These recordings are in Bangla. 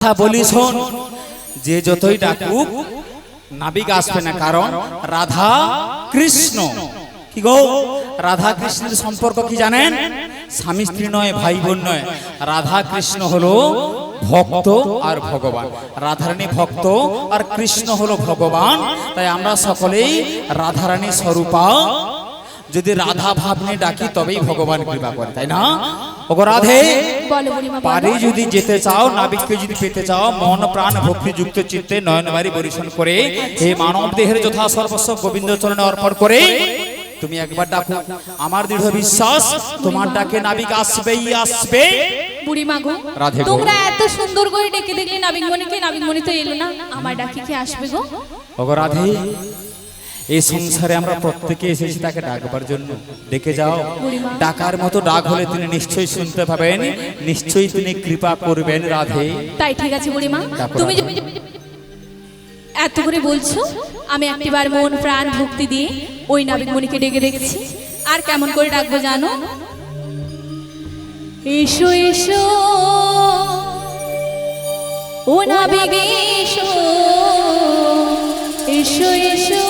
কথা বলি শোন, যে যতই ডাকুক নাবিক আসবে না, কারণ রাধা কৃষ্ণ কি গো, রাধা কৃষ্ণের সম্পর্ক কি জানেন? স্বামী স্ত্রী নয়, ভাই বোন নয়। রাধা কৃষ্ণ হলো ভক্ত আর ভগবান, রাধারানী ভক্ত আর কৃষ্ণ হলো ভগবান। তাই আমরা সকলেই রাধারানী স্বরূপা, যদি রাধা ভাব নিয়ে ডাকি তবেই ভগবান কৃপা করে, তাই না? ওগো রাধে, পারে যদি যেতে চাও, নাবিককে যদি পেতে চাও, মন প্রাণ ভক্তি যুক্ত চিত্তে নয়নবাড়ি পরিশন করে এই মানব দেহের যথা সর্বস্ব গোবিন্দ চরণে অর্পণ করে তুমি একবার ডাকো, আমার দৃঢ় বিশ্বাস তোমার ডাকে নাবিক আসবেই আসবে। বুড়িমা গো, তোমরা এত সুন্দর করে ডেকে দেখলে নাবিকমণিকে, নাবিকমণি তো এলো না, আমার ডাকে কি আসবে গো? ওগো রাধে, এই সংসারে আমরা প্রত্যেকে এসেছি তাকে ডাকবার জন্য। ডেকে যাও, ডাকার মতো ডাক হলে তিনি নিশ্চয়ই শুনতে পাবেন, নিশ্চয়ই তিনি কৃপা করবেন। রাধে, তাই ঠিক আছে বুড়িমা, তুমি এত করে বলছো, আমি একটিবার মন প্রাণ ভক্তি দিয়ে ওই নাবিকমণিকে ডেকে দেখছি। আর কেমন করে ডাকবো জানো? এসো এসো ও নাবিক এসো, এসো এসো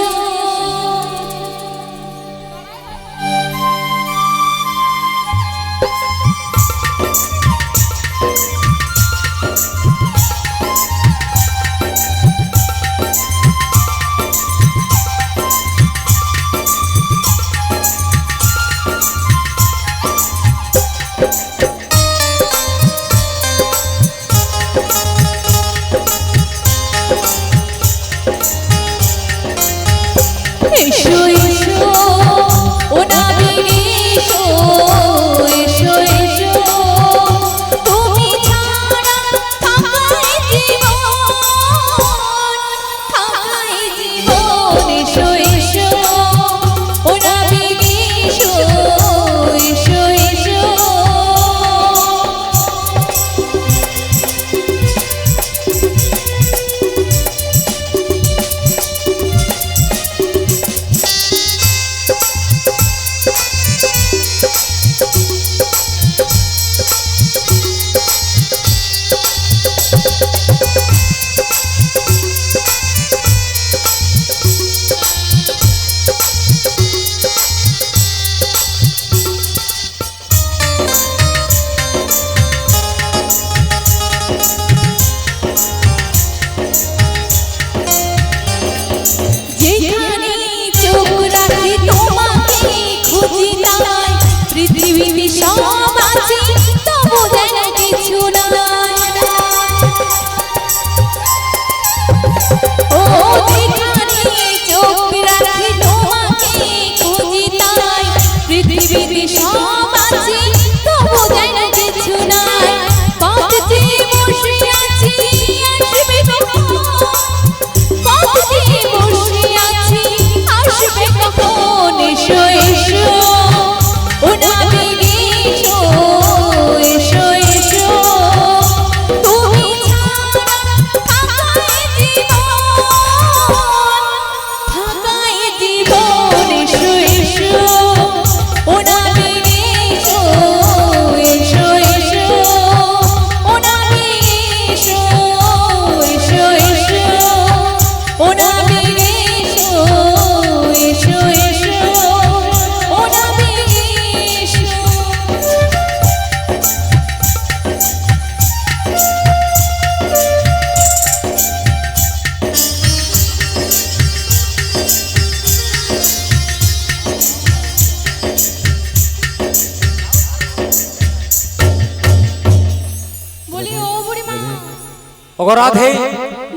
রাধে,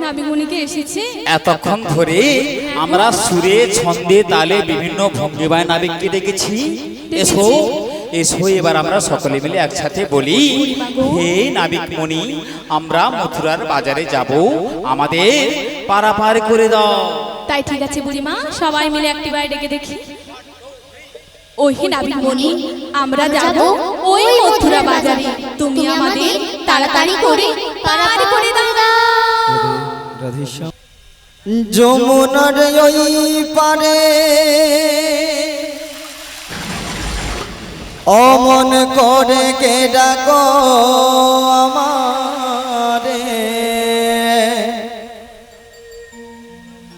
নাবিকমণিকে এসেছে। এতক্ষণ ধরে আমরা সুরে ছন্দে তালে বিভিন্ন ভঙ্গিমায় নাবিককে ডেকেছি। এসো এসো, এবার আমরা সকলে মিলে একসাথে বলি, হে নাবিকমণি, আমরা মথুরার বাজারে যাব, আমাদের পারাপার করে দাও। তাই ঠিক আছে বুড়িমা, সবাই মিলে একটিবার ডেকে দেখি। ওই নাবিকমণি, আমরা যাব ওই মথুরা বাজারে, তুমি আমাদের তাড়াতাড়ি করে পার করে দাও। যমুনার ওই পারে অমন করে কে ডাকো আমারে।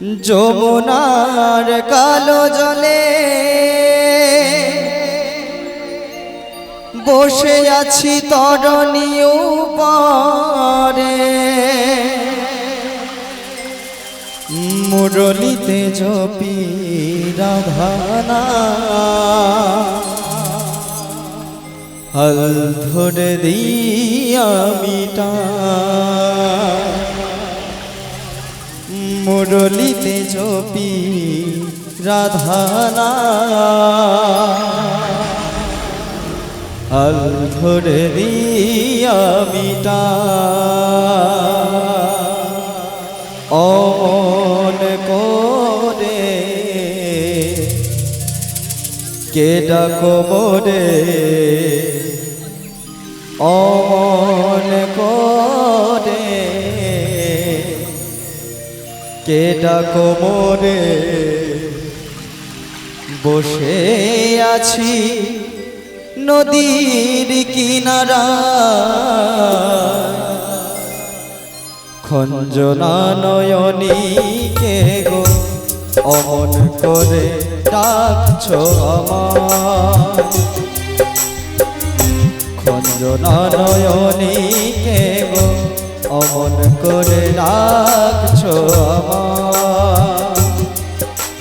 যমুনার কালো জলে বসে আছি তরণী উপরে, মুরলিতে জপি রাধানা হল ধরে দিয়া মিটা, মুরলিতে জপি রাধানা হল ধরে দিয়া মিটা। অমন করে কে ডাকো মোরে, অমন করে কে ডাকো মোরে, বসে আছি নদীর কিনারা, খঞ্জনা নয়নী কে গো অমন করে ডাকছো আমার, খঞ্জনা নয়নী কে গো অমন করে ডাকছো আমার।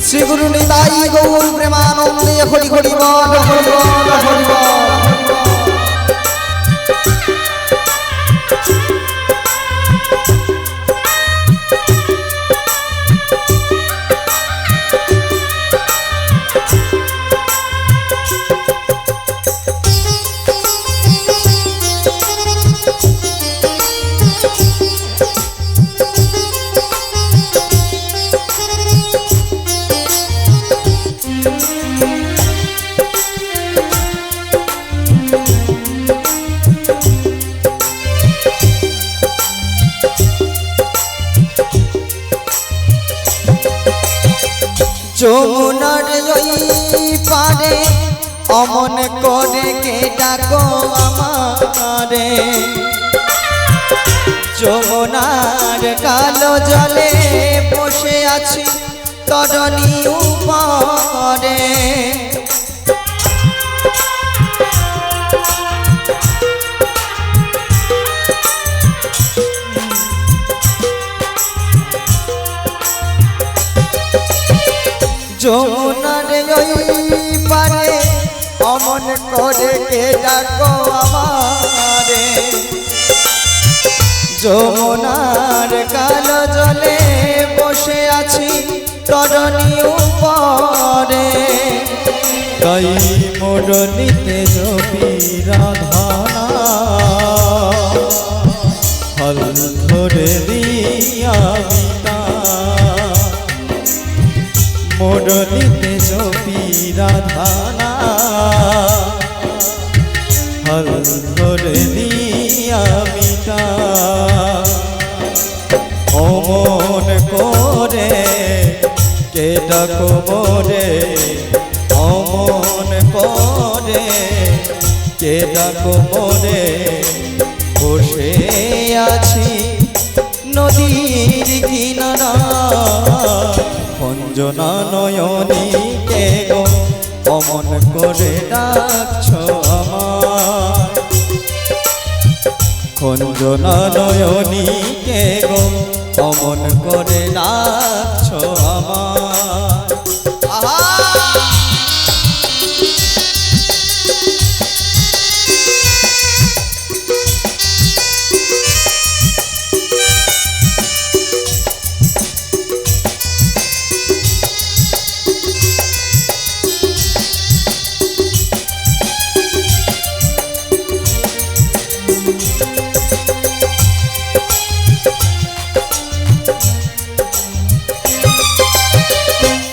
শ্রী গুরু নিতাই গৌর প্রেমানন্দে হরি হরি বল হরি বল হরি বল। যমুনার ওই পারে অমন করে কে ডাকো আমারে, যমুনার কালো জলে বসে আছি তরণী উপরে, যমুনার ওই পারে অমন করে কে ডাকো আমারে, যমুনার কালো জলে বসে আছি তরণী উপরে, তাই মুরলিতে জপি রাধানা হল ধরে দিয়া মিটা, মুরলিতে জপি রাধানা হল ধরে দিয়া মিটা। অমন করে কে ডাকো মোরে, অমন করে কে ডাকো মোরে, বসে আছি নদীর কিনারা, খঞ্জনা নয়নী কে গো অমন করে ডাকছো আমার, খঞ্জনা নয়নী কে গো অমন করে ডাকছো আমার। আহা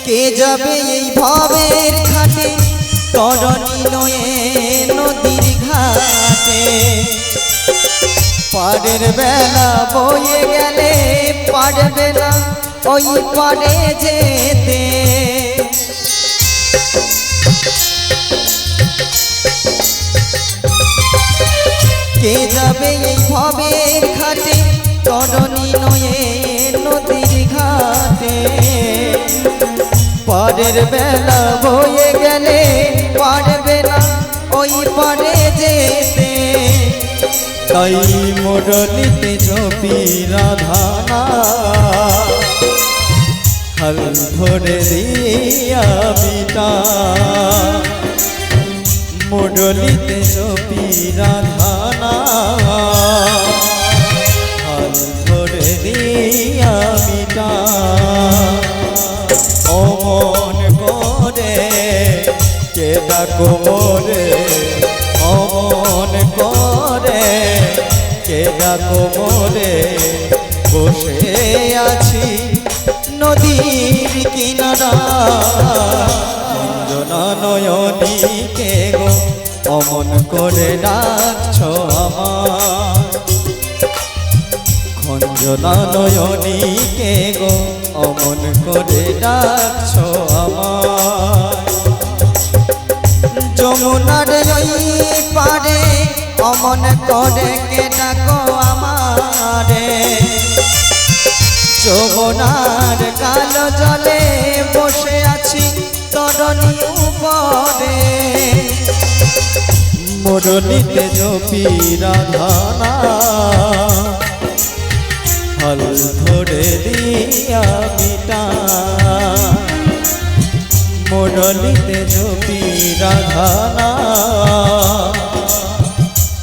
কে যাবে এই ভবের ঘাটে তরণী নয়ে নদীর ঘাটে, পাড়ের বেলা বয়ে গেলে পারবে না ওই পাড়ে যেতে, কে যাবে এই ভবের ঘাটে তরণী নয়ে নদীর ঘাটে, পারের বেলা বয়ে গেলে পারবে না ওই পারে যেতে তাই মুরলিতে জপি রাধানা হাল ধরে দিয়া বিটা মুরলিতে জপি রাধানা হাল ধরে দিয়া বিটা অমন করে কে ডাকো মোরে অমন করে কে ডাকো মোরে বসে আছি নদীর কিনারা অঞ্জনা নয়নী কে গো অমন করে ডাকছো আমার খঞ্জনা নয়নী কে গো অমন করে ডাকছো আমার যমুনার ওই পারে অমন করে কে ডাকো আমারে যমুনার কালো জলে বসে আছি তরণী উপরে মুরলিতে জপি রাধানা হাল ধরে দিয়া মিটা মুরলিতে জপি রাধানা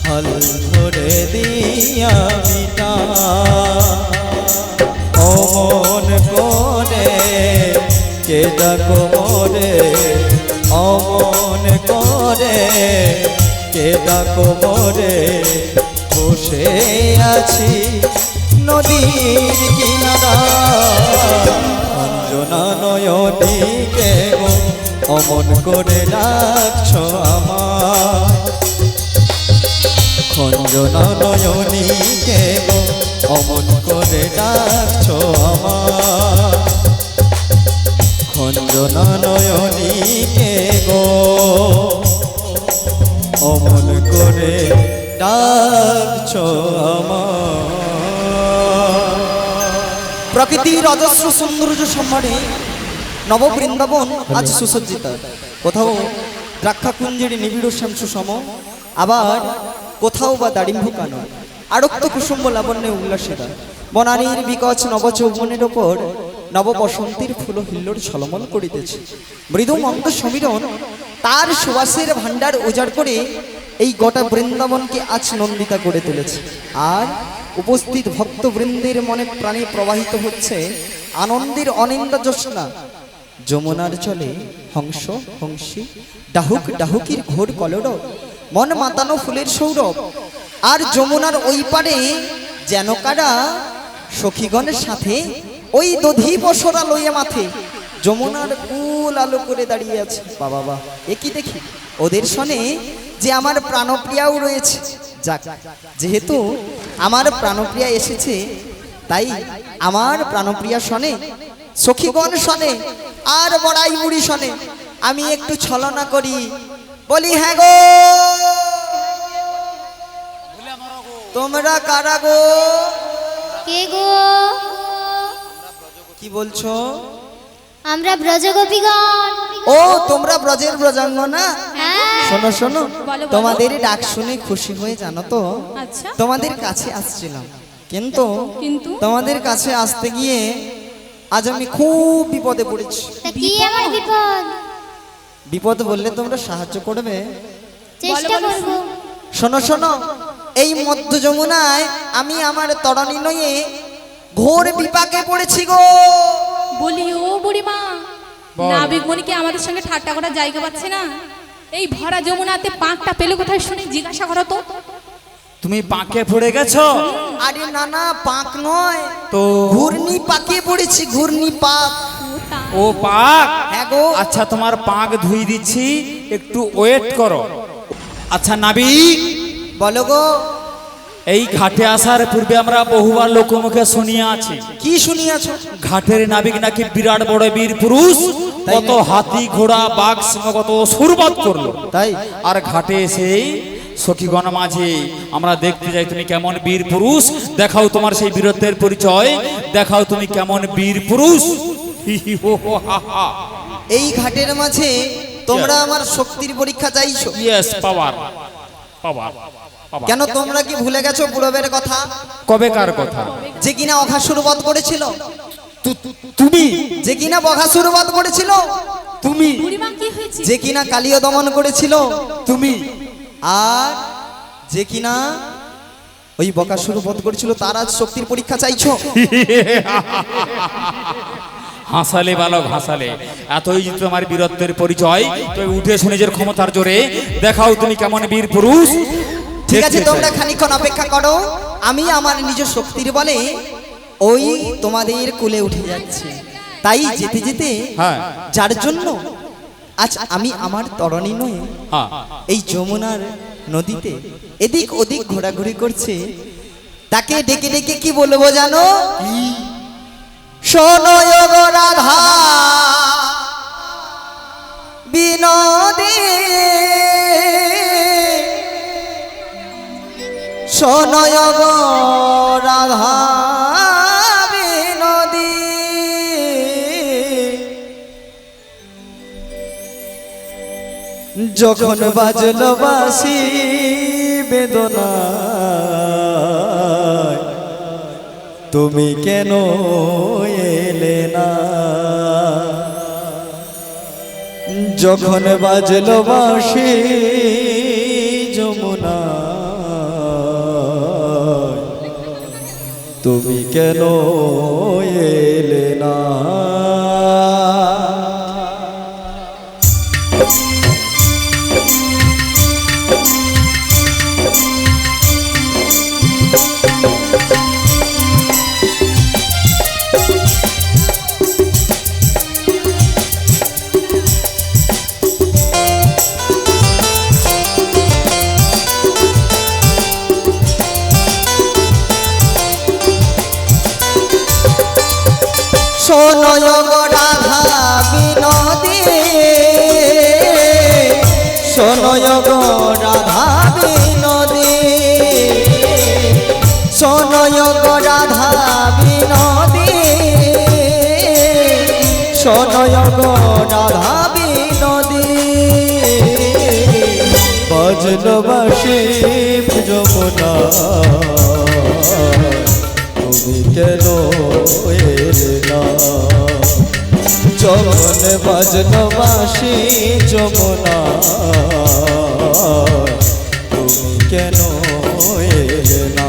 হাল ধরে দিয়া মিটা অমন করে কে ডাকো মোরে অমন করে কে ডাকো মোরে বসে আছি নদীর কিনারা অঞ্জনা নয়নী কে গো অমন করে ডাকছো আমার খঞ্জনা নয়নী কে গো অমন করে ডাকছো আমার খঞ্জনা নয়নী কে গো অমন করে ডাকছো আমার প্রকৃতির অজস্র সৌন্দর্য সম্মানে নববৃন্দাবন আজ সুসজ্জিত কোথাও দ্রাক্ষাকুঞ্জের নিবিড় শ্যামসু সম আবার কোথাও বা দাড়িম্ভু কানন আরক্ত কুসুম্ব লাবণ্যে উল্লাসিতা বনানীর বিকচ নবযৌবনের ওপর নববসন্তীর ফুল হিল্লোর ঝলমল করিতেছে মৃদু মন্দ সমীরণ তার সুবাসের ভাণ্ডার উজাড় করে এই গোটা বৃন্দাবনকে আজ নন্দিতা করে তুলেছে আর উপস্থিত ভক্তবৃন্দের মনে প্রাণে প্রবাহিত হচ্ছে আনন্দের অনিন্দা জ্যোৎস্না যমুনার চলে হংস হংসী ডাহুক ডাহুকির ঘোর কলরব মন মাতানো ফুলের সৌরভ আর যমুনার ওই পারে যেন কারা সখীগণের সাথে ওই দধি বসরা লইয়া মাথে যমুনার কুল আলো করে দাঁড়িয়ে আছে বাবা বা একই দেখি ওদের শোনে যে আমার প্রাণপ্রিয়াও রয়েছে যাক যেহেতু আমার প্রাণপ্রিয়া এসেছে তাই আমার প্রাণপ্রিয়া শোনে সখীগণ শোনে আর বড়াই বুড়ি শোনে আমি একটু ছলনা করি বলি হ্যাঁ গো তোমরা কারা গো কে গো কি বলছো আমরা ব্রজগোপীগণ ও তোমরা ব্রজের ব্রজাঙ্গনা হ্যাঁ শোনো শোনো বলো। তোমাদের ডাক শুনে খুশি হয়ে জানো তো আচ্ছা তোমাদের কাছে আসছিলাম কিন্তু কিন্তু? তোমাদের কাছে আসতে গিয়ে আজ আমি খুব বিপদে পড়েছি তা কি আমার বিপদ বিপদ বললে তোমরা সাহায্য করবে চেষ্টা বলো। করব শোনো শোনো এই মধ্য যমুনায় আমি আমার তরণী নয়ে ঘোর বিপাকে পড়েছি গো বলি ও বুড়িমা বল। নাবিকমণিকে আমাদের সঙ্গে ঠাট্টা করার জায়গা পাচ্ছে না এই ভরা যমুনাতে পাঁকটা পেলে কোথায় শুনে জিজ্ঞাসা করো তো তুমি পাকে পড়ে গেছো আরে না না পাক নয় তো ঘূর্ণি পাকে পড়েছি ঘূর্ণি পাক ও পাক হ্যাঁ গো আচ্ছা তোমার পাক ধুই দিচ্ছি একটু ওয়েট করো আচ্ছা নাবিক বলো গো এই ঘাটে আসার পূর্বে আমরা বহুবার লোকমুখে শুনিয়া আছি কি শুনিয়াছো ঘাটের নাবিক নাকি বিরাট বড় বীর পুরুষ তাই কত নাকি? হাতি ঘোড়া বাঘ সিংহ কত সুরবাদ করলো তাই আর ঘাটে এসেই সখীগণ মাঝে আমরা দেখতে যাই তুমি কেমন বীর পুরুষ দেখাও তোমার সেই বীরত্বের পরিচয় দেখাও তুমি কেমন বীর পুরুষ হি হি হো হো হা হা এই ঘাটের মাঝে তোমরা আমার শক্তির পরীক্ষা চাইছো। ইয়েস, পাওয়ার পাওয়ার। কেন তোমরা কি ভুলে গেছো পূর্বের কথা? কবেকার কথা? যে কিনা অঘাসুর বধ করেছিল, তুমি যে কিনা বঘাসুর বধ করেছিল, তুমি বুড়িমা কি হয়েছে? যে কিনা কালীয় দমন করেছিল, তুমি আর যে কিনা ওই বকাসুর বধ করেছিল, তার আজ শক্তির পরীক্ষা চাইছো। হাসালে বালক হাসালে, এতই যদি তোমার বীরত্বের পরিচয়, তো উঠে এসো নিজের ক্ষমতার জোরে, দেখাও তুমি কেমন বীর পুরুষ। ঠিক আছে, দেখতে তোমরা চাই। খানিকক্ষণ অপেক্ষা করো, আমি আমার নিজ শক্তির বলে ওই তোমাদের কোলে উঠে যাচ্ছি। তাই যেতে যেতে হ্যাঁ। যার জন্য আজ আমি আমার তরণী নয়ে হ্যাঁ। এই যমুনার নদীতে এদিক ওদিক ঘোরাঘুরি করছে, তাকে ডেকে ডেকে কি বলবো জানো? শোনো গো রাধা বিনোদী, শোনো গো রাধা বিনোদী, যখন বাজলো বাঁশি বেদনা, তুমি কেন এলে না? যখন বাজলো বাঁশি যমুনা, তুমি কেন এলে না? শোনো গো রাধা বিনোদী, শোনো গো রাধা বিনোদী, শোনো গো রাধা বিনোদী, শোনো গো রাধা বিনোদী, বাজলো বাঁশি যমুনা, তুমি কেন এলে না? যখন বাজলো বাঁশি যমুনা, তুমি কেন এলে না?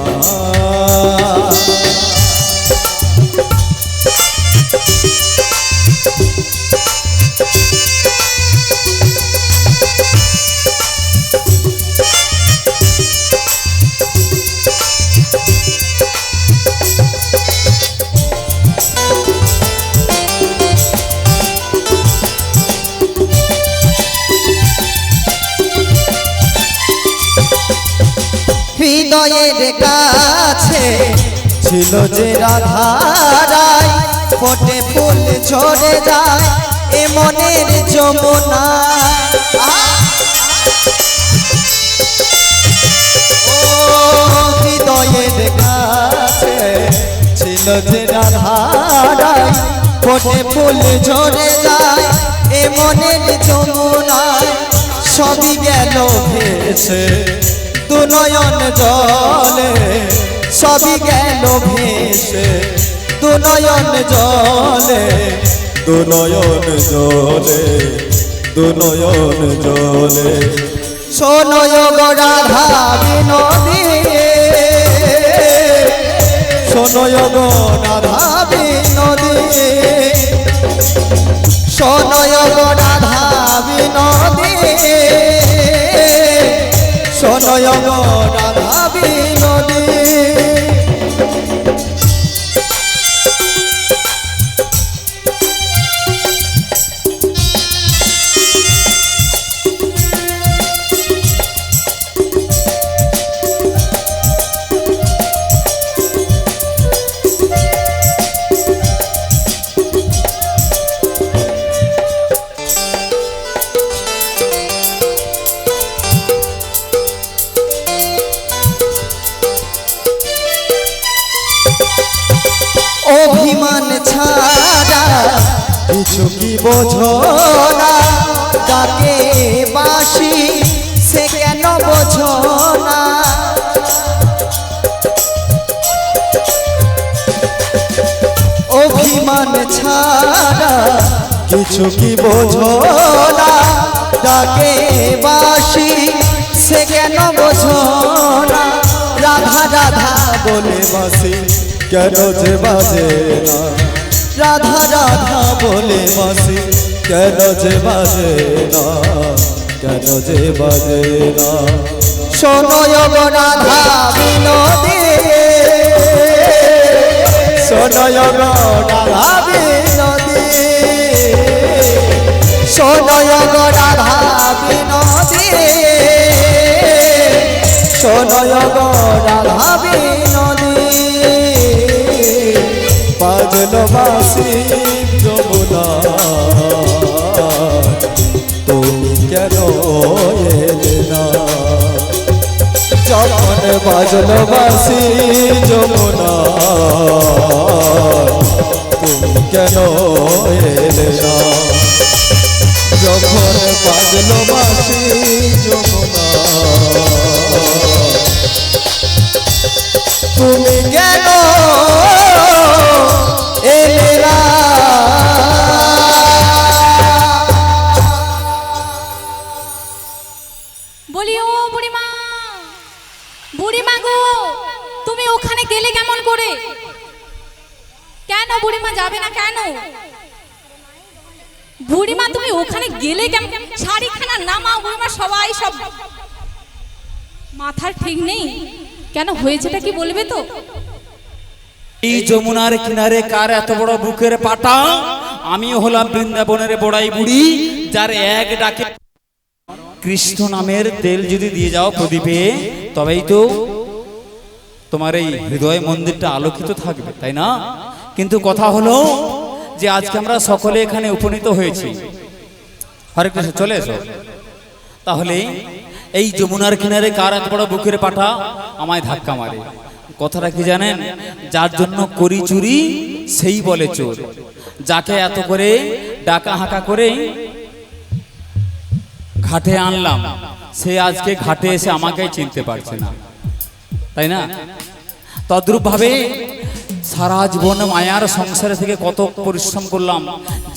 হৃদয়ের কাছে ছিল যে রাধারাই, ফোটে ফুল ঝরে যায় এ মনের যমুনা। ও হৃদয়ের কাছে ছিল যে রাধারাই, ফোটে ফুল ঝরে যায় এ মনের যমুনায়, সবই গেল ভেসে দু নয়ন জলে, সবই গেল ভেসে দু নয়ন জলে, দু নয়ন জলে, দু নয়ন জলে। শোনো গো রাধা বিনোদী, শোনো গো রাধা বিনোদী, শোনো গো রাধা বিনোদী, শোনো গো রাধা বিনোদী। অভিমান ছাড়া কিছু কি কি বোঝো না ডাকে বাঁশি সে কেন বোঝো না অভিমান ছাড়া কিছু কি বোঝো না ডাকে বাঁশি সে কেন বোঝো না রাধা রাধা বলে বাঁশি কেন যে বাজে না রাধা রাধা বলে বাঁশি কেন যে বাজে না কেন যে বাজে না শোনো গো রাধা বিনোদী শোনো গো রাধা বিনোদী শোনো গো রাধা বিনোদী শোনো গো রাধা বিনোদী বাজলো বাঁশি যমুনা তুমি কেন এলে না যখন বাজলো বাঁশি যমুনা তুমি কেন এলে না যখন বাজলো বাঁশি যমুনা তুমি কেন এলে না বলি ও বুড়িমা, বুড়িমা গো তুমি ওখানে গেলে কেমন করে? কেন বুড়িমা যাবে না কেন? বুড়িমা তুমি ওখানে গেলে কেমন? শাড়িখানা নামাও বুড়িমা, সবাই সব মাথার ঠিক নেই কেন, হয়েছেটা কি বলবে তো? এই যমুনার কিনারে কার এত বড় বুকের পাটা? আমিও হলাম বৃন্দাবনের বড়াই বুড়ি, যার এক ডাকে কৃষ্ণ নামের তেল যদি দিয়ে যাও প্রদীপে, তবেই তো তোমার এই হৃদয় মন্দিরটা আলোকিত থাকবে, তাই না? কিন্তু কথা হলো যে আজকে আমরা সকলে এখানে উপনীত হয়েছি। হরে কৃষ্ণ, চলে এসো। তাহলে এই যমুনার কিনারে কার এত বড় বুকের পাটা আমায় ধাক্কা মারে? কথাটা কি জানেন? যার জন্য করি চুরি সেই বলে চোর। যাকে এত করে ডাকা হাঁকা করে ঘাটে আনলাম, সে আজকে ঘাটে এসে আমাকে চিনতে পারছে না, তাই না? তদ্রূপ ভাবে সারা জীবন মায়ার সংসারে থেকে কত পরিশ্রম করলাম,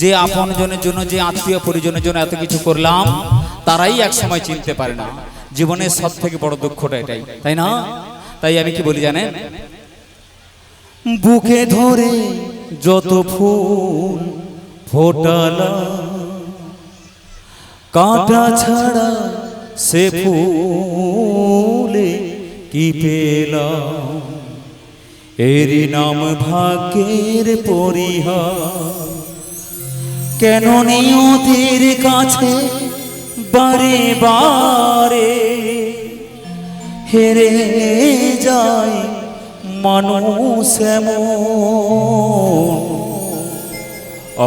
যে আপন জনের জন্য, যে আত্মীয় পরিজনের জন্য এত কিছু করলাম, তারাই এক সময় চিনতে পারে না। জীবনের সব থেকে বড় দুঃখটা এটাই, তাই না? তাই আমি কি বলি জানেন? বুকে ধরে যত ফুল ফোটালা, কাঁটা ছাড়া সে ফুলে কি পেলাম, এরই নাম ভাগ্যের পরিহার। কেন নিয়তির কাছে বারে বারে হেরে যায় মানুষ এমন,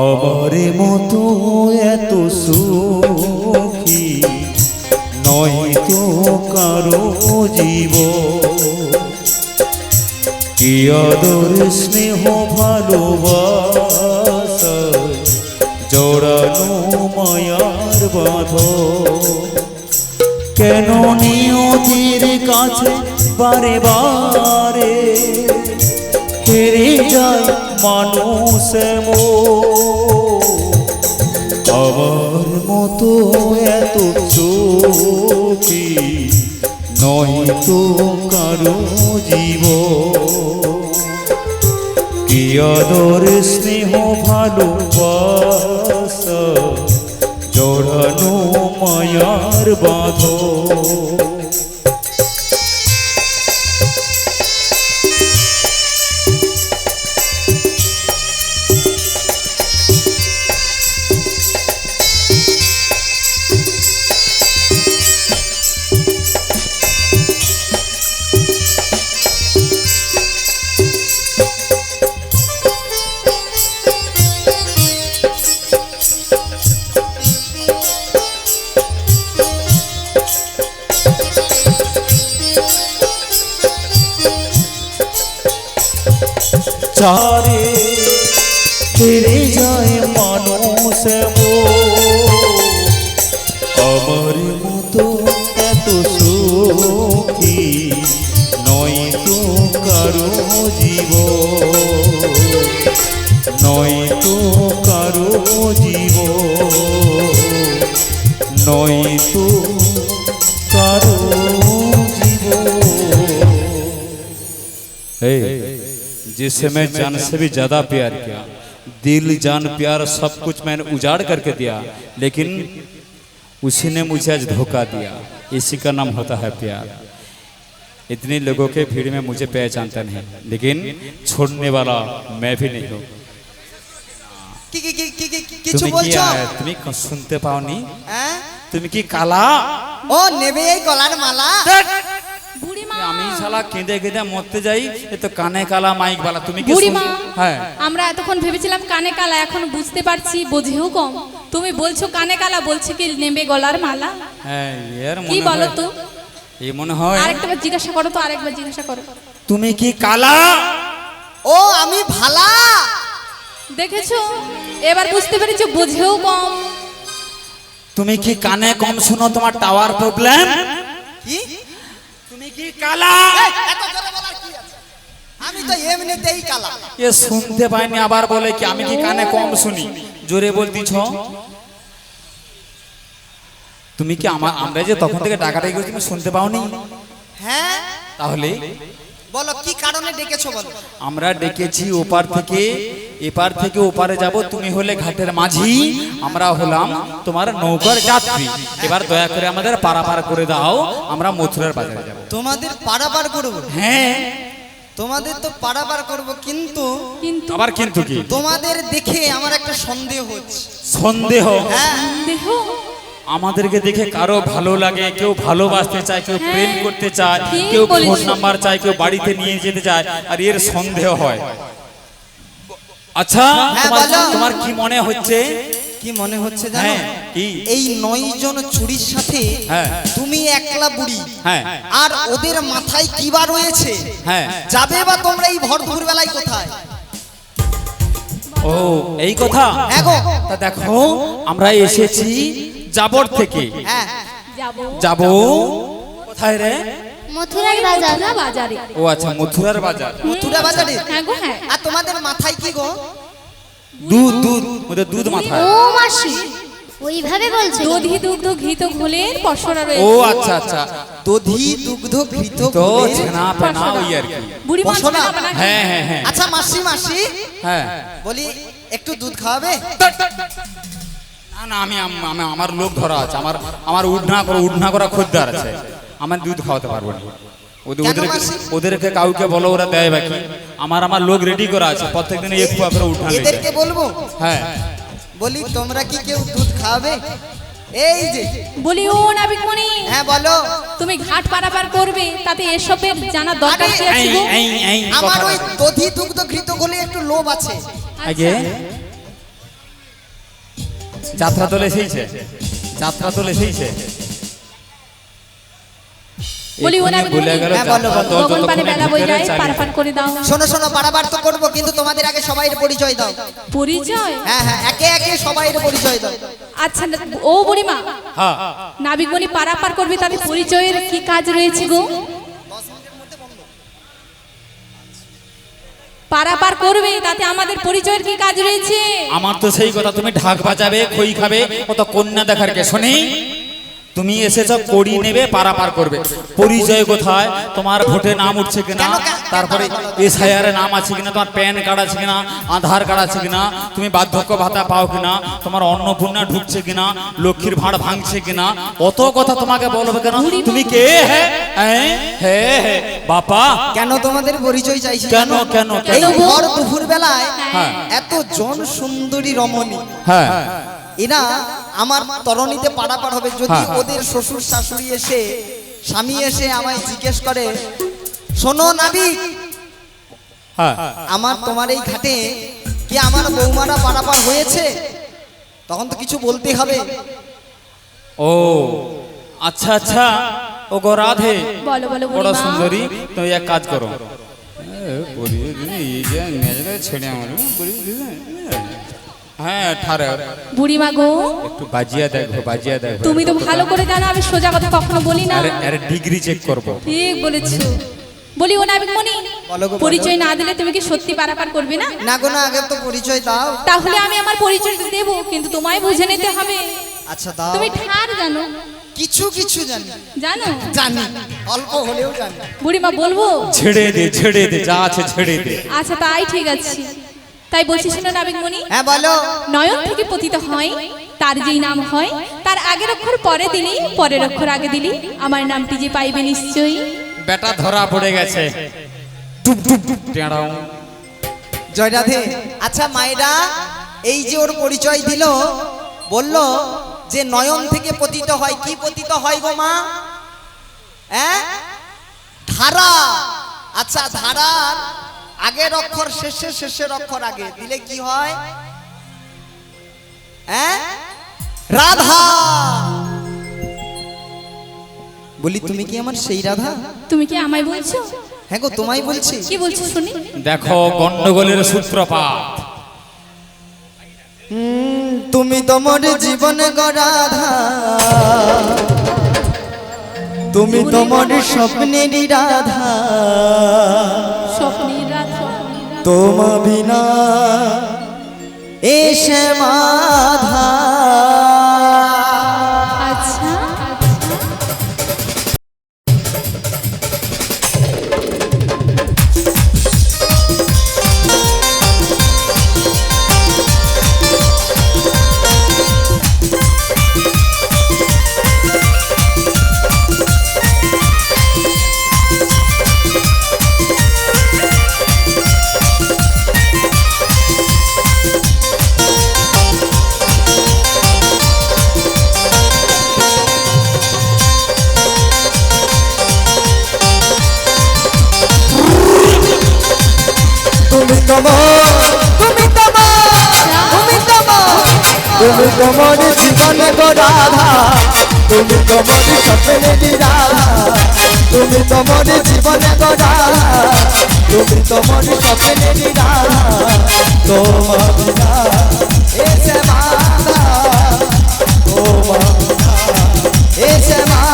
আমার মতো এত সুখী নয় তো কারো জীবন। কি আদর স্নেহ ভালোবাসা জড়ানো মায়ার বাঁধন, কেন নিয়তির কাছে বারে বারে হেরে যায় মানুষ এমন, আমার মতো এত চোখে নয় তো কারো জীবন। কি আদর স্নেহ ভালোবাসা জড়ানো মায়ার বাঁধন। চারে হেরে যায় মানুষ আমার মতো এত সুখী নয় তো কারো জীব, নয় তো কারো জীব, নয় তো কারো জীব। जिसे मैं जान से भी ज्यादा प्यार किया, दिल जान प्यार सब कुछ मैंने उजाड़ करके दिया, लेकिन उसी ने मुझे आज धोखा दिया। इसी का नाम होता है प्यार। इतने लोगों के भीड़ में मुझे पहचानता नहीं, लेकिन छोड़ने वाला मैं भी नहीं हूँ। কিছু তুমি কি বলছো? তুমি শুনতে পাওনি? হ্যাঁ? তুমি কি কালা? ও নেবে এই গলার মালা? বুড়িমা আমি শালা কেঁদে কেঁদে মরতে যাই, এ তো কানে কালা মাইক বালা। তুমি কি বুড়িমা হ্যাঁ আমরা এতক্ষণ ভেবেছিলাম কানে কালা, এখন বুঝতে পারছি বোঝেও কম। তুমি বলছো কানে কালা, বলছে কি নেবে গলার মালা। হ্যাঁ এর কি মনে বলো হয়, তো? এই মনে হয় আরেকবার জিজ্ঞাসা করো তো, আরেকবার জিজ্ঞাসা করো। তুমি কি কালা? ও আমি ভালা। দেখেছো, এবার বুঝতে পেরেছো বোঝেও কম। তুমি কি কানে কম শুনো? তোমার টাওয়ার প্রবলেম। কি? তুমি কি কালা? এই, এত জোরে বলার কি আছে? আমি তো এমনিতেই কালা। এ শুনতে পাইনি, আবার বলে কি আমি কি কানে কম শুনি? জোরে বলতিছ। তুমি কি আমরা যে তখন থেকে ডাকাটাই করছি, তুমি শুনতে পাওনি? হ্যাঁ তাহলে বলো কি কারণে ডেকেছো বলো। আমরা ডেকেছি ওপার থেকে এপার থেকে ওপারে যাব। তুমি হলে ঘাটের মাঝি, আমরা হলাম তোমার নৌকার যাত্রী। এবার দয়া করে আমাদের পারাপার করে দাও, আমরা মথুরার বাজারে যাব। তোমাদের পারাপার করবো? হ্যাঁ তোমাদের তো পারাপার করবো, কিন্তু কিন্তু আবার কিন্তু কি? তোমাদের দেখে আমার একটা সন্দেহ হচ্ছে। সন্দেহ? হ্যাঁ দেহ আমাদেরকে দেখে কারো ভালো লাগে, কেউ ভালোবাসতে চায়, কেউ প্রেম করতে চায়, ঠিক কেউ ফোন বলেছো। নাম্বার চায়, কেউ বাড়িতে নিয়ে যেতে চায়, আর এর সন্দেহ হয়। আচ্ছা হ্যাঁ, তোমার বলো। তোমার কি মনে হচ্ছে? কি মনে হচ্ছে জানো? হ্যাঁ, কি? এই 9 জন চুরির সাথে হ্যাঁ। তুমি একলা বুড়ি, হ্যাঁ আর ওদের মাথায় কি বার রয়েছে? হ্যাঁ। যাবে বা তোমরা এই ভর দুপুর বেলায় কোথায়? ও এই কথা। হ্যাঁ গো। তা দেখো আমরা এসেছি জাবর থেকে। হ্যাঁ যাব যাব কোথায় রে? মথুরার বাজার। মথুরা বাজারে। ও আচ্ছা মথুরার বাজার। মথুরা বাজারে? হ্যাঁ গো হ্যাঁ। আর তোমাদের মাথায় কি গো? দুধ দুধ ওদের দুধ মাথায়। ও মাসি ওইভাবে বলছো? দধি দুগ্ধ ঘৃত ঘোলের পসরা ও রয়েছে। আচ্ছা আচ্ছা, দধি দুগ্ধ ঘৃত তো ঘোলের ছেনা পেনা ওই আর কি। বুড়ি মা পসরা? ছেনা বানা- হ্যাঁ হ্যাঁ হ্যাঁ আচ্ছা মাসি মাসি হ্যাঁ। বলি একটু দুধ খাওয়াবে? না না আমি আমার লোক ধরা আছে, আমার উডনা করা খদ্দার আছে, আমার দুধ খাওয়াতে পারবো না। কেন মাসি? ওদেরকে কাউকে বলো, ওরা দেয় বাকি। আমার লোক রেডি করা আছে, প্রত্যেকদিন এক পোয়া করে উঠা লেগে। এদেরকে বলবো? হ্যাঁ বলি তোমরা কি কেউ দুধ খাওয়াবে? এই যে বলি ও নাবিকমণি, হ্যাঁ বলো। তুমি ঘাট পারাপার করবে, তাতে এসবের জানা দরকার আরে, কি আছে গো? এই আমার কথাটা। ওই দধি দুগ্ধ ঘৃত ঘোলে একটু লোভ আছে। আগে যাত্রা তো লেসেইছে, যাত্রা তো লেসেইছে। বলি ও এক্ষুনি নাবিকমণি, বলে গেল হ্যাঁ, বলো, যাত্রা বলো। তো গগন পানে যতক্ষণে বেলা বই ঢুকে যায়, চালিয়ে- পারাপার করে দাও। শোনো পারাবার তো করবো, কিন্তু তোমাদের আগে সবাই পরিচয় দাও। পরিচয়? হ্যাঁ হ্যাঁ, একে একে সবাই পরিচয় দাও। আচ্ছা ও বুড়িমা, হ্যাঁ নাবিকমণি পারাপার করবে, তাতে পরিচয়ের কি কাজ রয়েছে গো? পারাপার করবে, তাতে আমাদের পরিচয়ের কি কাজ রয়েছে? আমার তো সেই কথা, তুমি ঢাক বাজাবে, খই খাবে, কত কন্যা দেখার কে শুনি। তুমি এসেছ কড়ি নেবে, পারাপার করবে। পরিচয় কোথায়? তোমার ভোটে নাম উঠছে কিনা, তারপরে এসআইআর নাম আছে কিনা, তোমার প্যান কার্ড আছে কিনা, আধার কার্ড আছে কিনা, তুমি বার্ধক্য ভাতা পাও কিনা, তোমার অন্নপূর্ণা ঢুকছে কিনা, লক্ষ্মীর ভাঁড় ভাঙছে কিনা, অত কথা তোমাকে বলবে কেন? তুমি কে? হ্যাঁ হ্যাঁ বাপা। কেন তোমাদের পরিচয় চাইছি? কেন কেন এই কেন? ভর দুপুর বেলায় হ্যাঁ। এত জন সুন্দরী রমণী, হ্যাঁ এরা আমার তরণীতে পারাপার হবে। যদি হ্যাঁ। ওদের শ্বশুর শাশুড়ি এসে, স্বামী এসে আমায় জিজ্ঞেস করে, শোনো নাবিক, হ্যাঁ আমার তোমার এই ঘাটে কি আমার বৌমারা পারাপার হয়েছে? তখন তো কিছু বলতে হবে। ও আচ্ছা আচ্ছা, ও গো রাধে, বলো বলো বড় বুড়িমা। সুন্দরী, তুমি এক কাজ করো। ছেড়ে আমার হ্যাঁ ঠারে বুড়িমা গো, একটু বাজিয়া দেখো, বাজিয়া দেখো। তুমি তো ভালো করে জানো আমি সোজা কথা কখনো বলি না। আরে আরে ডিগ্রি চেক করব। ঠিক বলেছো। বলি ও নাবিক মনি, বলো গো, বলো। পরিচয় না দিলে তুমি কি সত্যি পারাপার করবে না? না গো না, আগে তো পরিচয় দাও। তাহলে আমি আমার পরিচয় দেব, কিন্তু তোমায় বুঝে নিতে হবে। আচ্ছা দাও। তুমি ঠার জানো? কিছু কিছু জানি। জানো? জানি, অল্প হলেও জানি। বুড়িমা বলবো? ছেড়ে দে, ছেড়ে দে, যা আছে ছেড়ে দে। আচ্ছা তাই ঠিক আছে। তাই বলছি শোনো নাবিক মনি, হ্যাঁ বলো। নয়ন থেকে পতিত হয় তার যেই নাম হয়, তার আগের অক্ষর পরে দিলি, পরের অক্ষর আগে দিলি, আমার নামটি যে পাইবে নিশ্চয়ই। বেটা ধরা পড়ে গেছে। টুপ টুপ টুপ টেড়াও। জয় রাধে। আচ্ছা মায়েরা, এই যে ওর পরিচয় দিল, বলল যে নয়ন থেকে পতিত হয়। কি পতিত হয় গো মা? হ্যাঁ, ধারা। আচ্ছা, ধারার আগের অক্ষর শেষে, শেষের অক্ষর আগে দিলে কি হয়? হ্যাঁ, রাধা। বলি তুমি কি আমার সেই রাধা? তুমি কি আমায় বলছো? হ্যাঁ গো, তোমায় বলছি। কি বলছো শুনি? দেখো গন্ডগোলের সূত্রপাত। তুমি তোমার জীবনে গো রাধা, তুমি তোমার স্বপ্নেরই রাধা, স্বপ্নের রাত, তোমা বিনা এসে মাধা। আচ্ছা তুমি তোমার, তুমি তোমার, তুমি তোমার, তুমি তোমার জীবনে গো রাধা, তুমি তোমার স্বপ্নেরই রাধা, তুমি তোমার জীবনে গো রাধা, তুমি তোমার স্বপ্নেরই রাধা, তোমার বিনা এসে মাধা, তোমার বিনা এসে মাধা।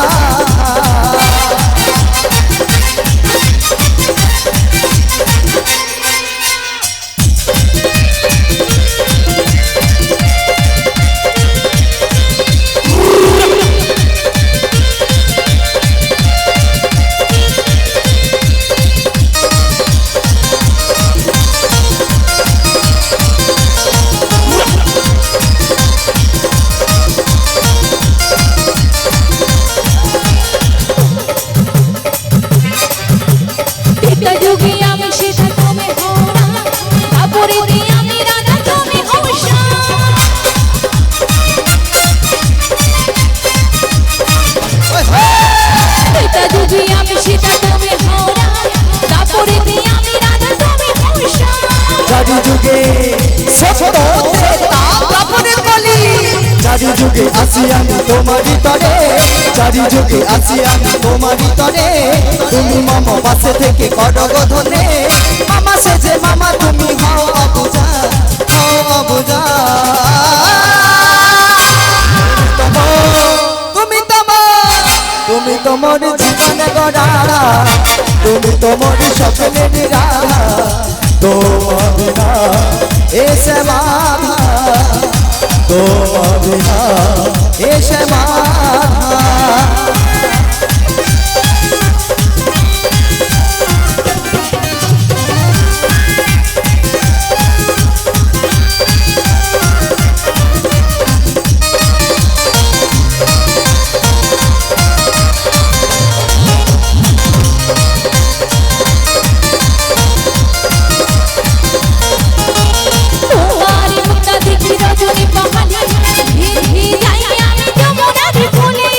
যুগে আমি সেটা তুমি হও না, তারপরে দিয়ে আমি রাধা তুমি হও শ্যাম। এটা যুগে আমি সেটা তুমি হও না, তারপরে দিয়ে আমি রাধা তুমি হও শ্যাম। চারি যুগে সত্য ত্রেতা তারপরে বলি, চারি যুগে আসি আমি তোমারই তরে, চারি যুগে আসি আমি তোমারই তরে, তুমি মামা পাশে থেকে করো গো ধনে, মামা সেজে মামা তুমি হও অবুঝা, হও অবুঝা। তুমি তোমার, তুমি তোমার জীবনে গো রাধা, তুমি তোমার স্বপ্নেরই রাধা, তোমার বিনা এসে মাধা, তোমার বিনা এসে মাধা। তোমার মুখটা দেখি রজনী পাহাড়ে, ধীর ধীর যাই আমি যমুনার কোলে।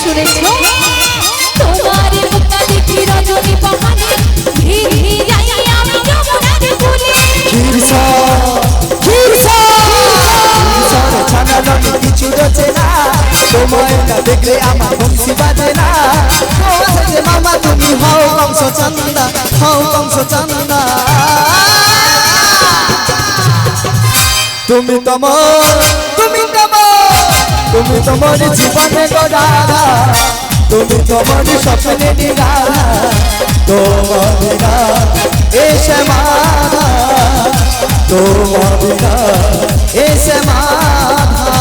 শুনেছো? তোমার মুখটা দেখি রজনী পাহাড়ে, ধীর ধীর যাই আমি যমুনার কোলে। খিরসা খিরসা খিরসার ছানালনি কিছু রচে না, তোমায় না দেখলে আমার বংশী বাজে না, তোমার যে মামা তুমি হও কংস চন্দা, হও কংস চন্দা। তুমি তোমার জীবনে গো রাধা, তুমি তোমার স্বপ্নে নিরাধা, তোমার বিনা এসে মাধা, তোমার বিনা এসে মাধা।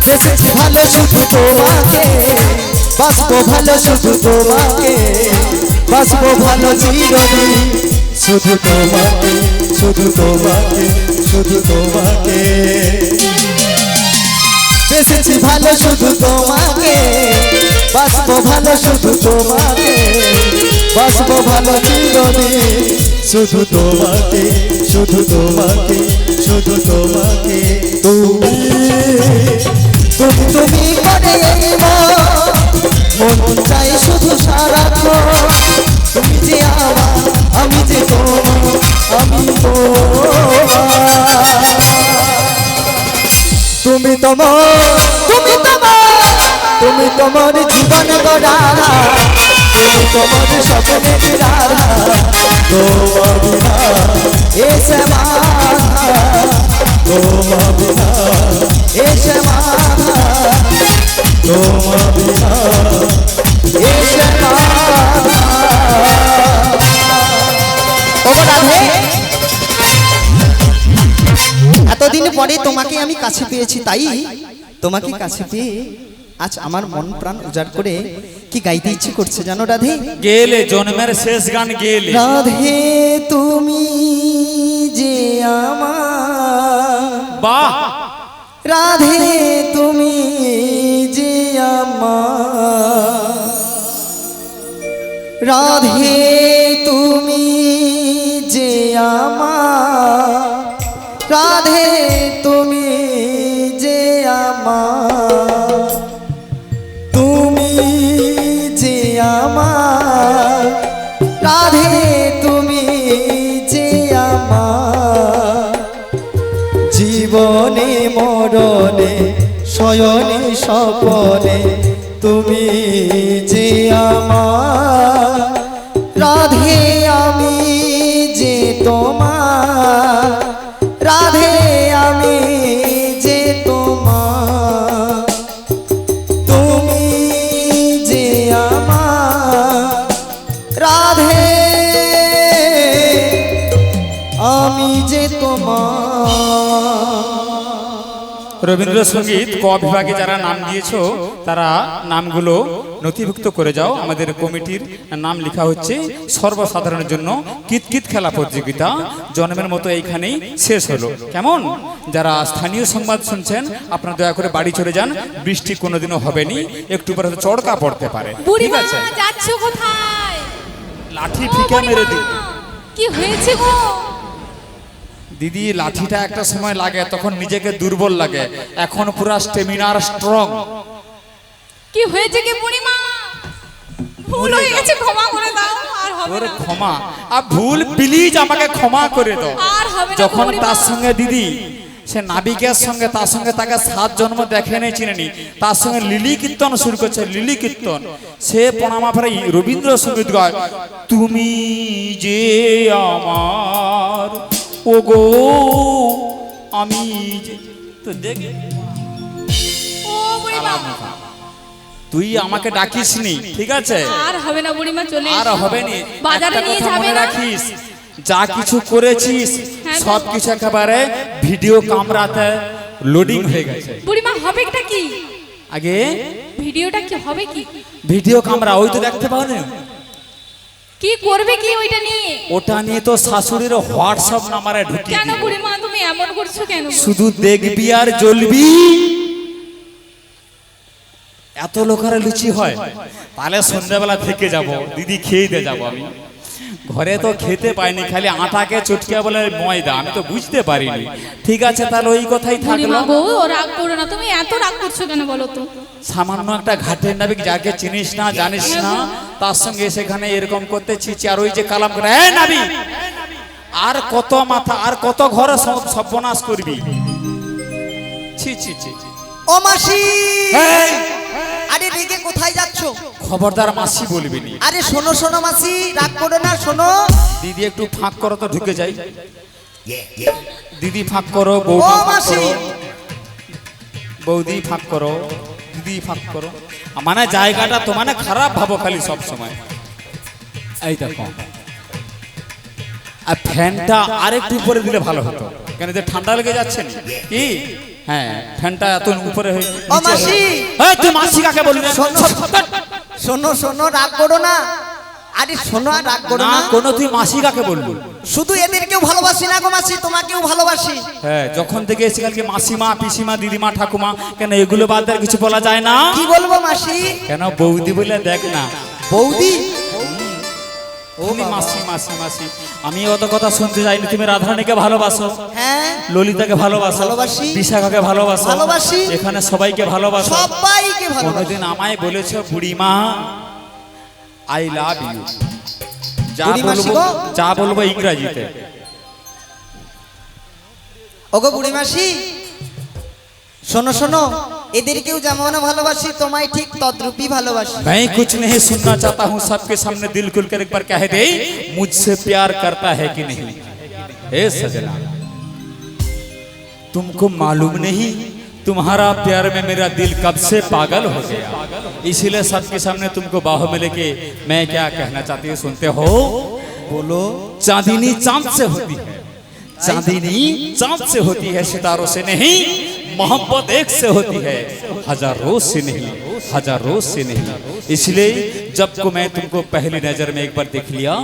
বেঁচেছি ভালো শুধু তোমাকে, বাঁচবো ভালো শুধু তোমাকে, বাঁচবো ভালো চিরদিন শুধু তোমাকে, শুধু তোমাকে, শুধু তোমাকে। বেঁচেছি ভালো শুধু তোমাকে, বাঁচবো ভালো শুধু তোমাকে, বাঁচবো ভালো চিরদিন শুধু তোমাকে, শুধু তোমাকে, শুধু তোমাকে। তুমি তুমি তুমি করে এই মন চাই শুধু সারাক্ষণ, তুমি যে আমার, আমি যে তোমার, আমি তোমার। তুমি তোমার জীবন গড়ারা, তুমি তোমার স্বপ্নে নিরালা, তোমার বিনা এসে মাধা, তোমার বিনা এসে মাধা, তোমার বিনা এসে মাধা। ও রাধে, এতদিন পরে তোমাকে আমি কাছে পেয়েছি, তাই তোমাকে কাছে পেয়ে আজ আমার মন প্রাণ উজাড় করে কি গাইতে ইচ্ছে করছে জানো রাধে? গেলে জন্মের শেষ গান গেলে। রাধে তুমি যে আমার, বাহ, রাধে তুমি যে আমার, রাধে তুমি যে আমার, রাধে তুমি যে আমার, তুমি যে আমার, রাধে তুমি যে আমার, জীবনে মরণে শয়নে স্বপনে তুমি যে আমার, রাধে আমি যে তোমার, রাধে আমি যে তোমার, তুমি যে আমার, রাধে আমি যে তোমার। রবীন্দ্রসঙ্গীত ক বিভাগে যারা নাম দিয়েছো তারা নামগুলো নথিভুক্ত করে যাও। আমাদের কমিটির নাম লেখা হচ্ছে সর্বসাধারণের জন্য কিতকিত খেলা প্রতিযোগিতা জন্মের মতো এইখানেই শেষ হলো। কেমন? যারা স্থানীয় সংবাদ শুনছেন আপনারা দয়া করে বাড়ি চলে যান, বৃষ্টি কোনোদিনও হবে নি, একটু পরে চড়কা পড়তে পারে। ঠিক বুড়িমা আছে, যাচ্ছ কোথায়? লাঠি ও ফিকা মেরে দিই। বুড়িমা, কি হয়েছে গো? দিদি লাঠিটা একটা সময় লাগে, তখন নিজেকে দুর্বল লাগে, এখন পুরা স্টেমিনার স্ট্রং। কি হয়েছে কি বুড়িমা? ভুল হয়ে গেছে, ক্ষমা করে দাও, আর হবে ওরে না। ক্ষমা, আর ভুল প্লিজ আমাকে ক্ষমা করে দাও। আর হবে না যখন বুড়িমা। তার সঙ্গে দিদি সে নাবিকের সঙ্গে, তার সঙ্গে তাকে 7 জন্ম দেখে নেই, চিনেনি, তার সঙ্গে লিলি কীর্তন শুরু করছে, লিলি কীর্তন। সে প্রণামা ফেরে রবীন্দ্রসঙ্গীত গায়, তুমি যে আমার ও গো আমি যে, তো দেখ ও বুড়িমা, তুই আমাকে ডাকিসনি, ঠিক আছে? আর হবে না বুড়িমা, চলে আর হবে নি। বাজারে একটা নিয়ে কথা যাবে মনে না? রাখিস, যা কিছু করেছিস হ্যাঁ, সব কিছু একেবারে ভিডিও ক্যামেরাতে লোডিং হয়ে গেছে। বুড়িমা হবেটা কি? আগে ভিডিওটা কি হবে কি? ভিডিও ক্যামেরা ওই তো দেখতে পাও না, কি করবে কি ওইটা নিয়ে? ওটা নিয়ে তো শাশুড়ির হোয়াটসঅ্যাপ নাম্বারে ঢুকিয়ে কেন দিবি। বুড়িমা তুমি এমন করছো কেন? শুধু দেখবি আর জ্বলবি। এত লোকেরা লুচি হয়, তাহলে সন্ধ্যাবেলা থেকে যাব, দিদি খেয়ে দিয়ে যাবো আমি। ঘরে তো খেতে পাইনি, খালি আটাকে চটকিয়া বলে ময়দা, আমি তো বুঝতে পারিনি। ঠিক আছে, তাহলে ওই কথাই থাকলো। বুড়িমা গো, রাগ করো না, তুমি এত রাগ করছো কেন বলো তো? সামান্য একটা ঘাটের নাবিক, যাকে চিনিস না জানিস না, তার সঙ্গে সেখানে এরকম করতে ছিছি। আর ওই যে কালাম করে, এই নাবিক, আর কত মাথা, আর কত ঘরে সর্বনাশ করবি। ছি ছি ছি। ও মাসি, এই, আরে রেগে কোথায় যাচ্ছ? খবরদার মাসি বলবি নি। আরে শোনো শোনো মাসি, রাগ করো না, শোনো। দিদি একটু ফাঁক করো তো, ঢুকে যাই। দিদি ফাঁক করো, ও বৌমা ফাঁক মাসি, করো, বৌদি ফাঁক করো, দিদি ফাঁক করো। মানে জায়গাটা তো মানে খারাপ ভাবো খালি সব সময়। এই দেখো, আর ফ্যানটা আরেকটু উপরে দিলে ভালো হতো, কেন যে ঠান্ডা লেগে যাচ্ছে না কি? হ্যাঁ, ফ্যানটা এত উপরে হয়ে ও মাসি, এই তুই মাসি কাকে বলবি? শোনো শোনো শোনো, রাগ করো না। আরে শোনো, আর রাগ করো না না। কোনো, তুই মাসি কাকে বলবি? শুধু এদেরকেও ভালোবাসি না গো মাসি, তোমাকেও ভালোবাসি। হ্যাঁ, যখন থেকে এসে কালকে মাসিমা, পিসিমা, দিদিমা, ঠাকুমা, কেন এগুলো বাদ দিয়ে আর কিছু বলা যায় না? কি বলবো মাসি? কেন বৌদি বলে দেখ না। বৌদি? তুমি মাসি মাসি মাসি, আমি অত কথা শুনতে যাইনি। তুমি রাধারানীকে ভালোবাসো, হ্যাঁ ললিতাকে ভালোবাসো, ভালোবাসি। বিশাখাকে ভালোবাসো, ভালোবাসি। এখানে সবাইকে ভালোবাসো। সবাইকে ভালোবাসি। কোনোদিন আমায় বলেছো বুড়িমা আই লাভ ইউ? যা বুড়িমা বলবো, শিখো। যা বলবো ইংরাজিতে। ওগো বুড়ি মাসি, শোনো শোনো, এদেরকেও যেমন ভালোবাসি তোমায় ঠিক তদ্রূপই ভালোবাসি। मैं कुछ नहीं सुनना चाहता हूँ, सबके सामने दिल खुलकर एक बार कह दे, मुझसे प्यार करता है कि नहीं? ए सजना, तुमको मालूम नहीं तुम्हारा प्यार में मेरा दिल कब से पागल हो गया। इसीलिए सबके सामने तुमको बाहों में लेके मैं क्या कहना चाहती हूँ, सुनते हो? बोलो। चांदनी चांद से होती है, चांदनी चांद से होती है, सितारों से नहीं। मोहब्बत एक से होती है, हजार रोज से नहीं, हजार रोज से नहीं। इसलिए जब को मैं तुमको पहली नजर में एक बार देख लिया,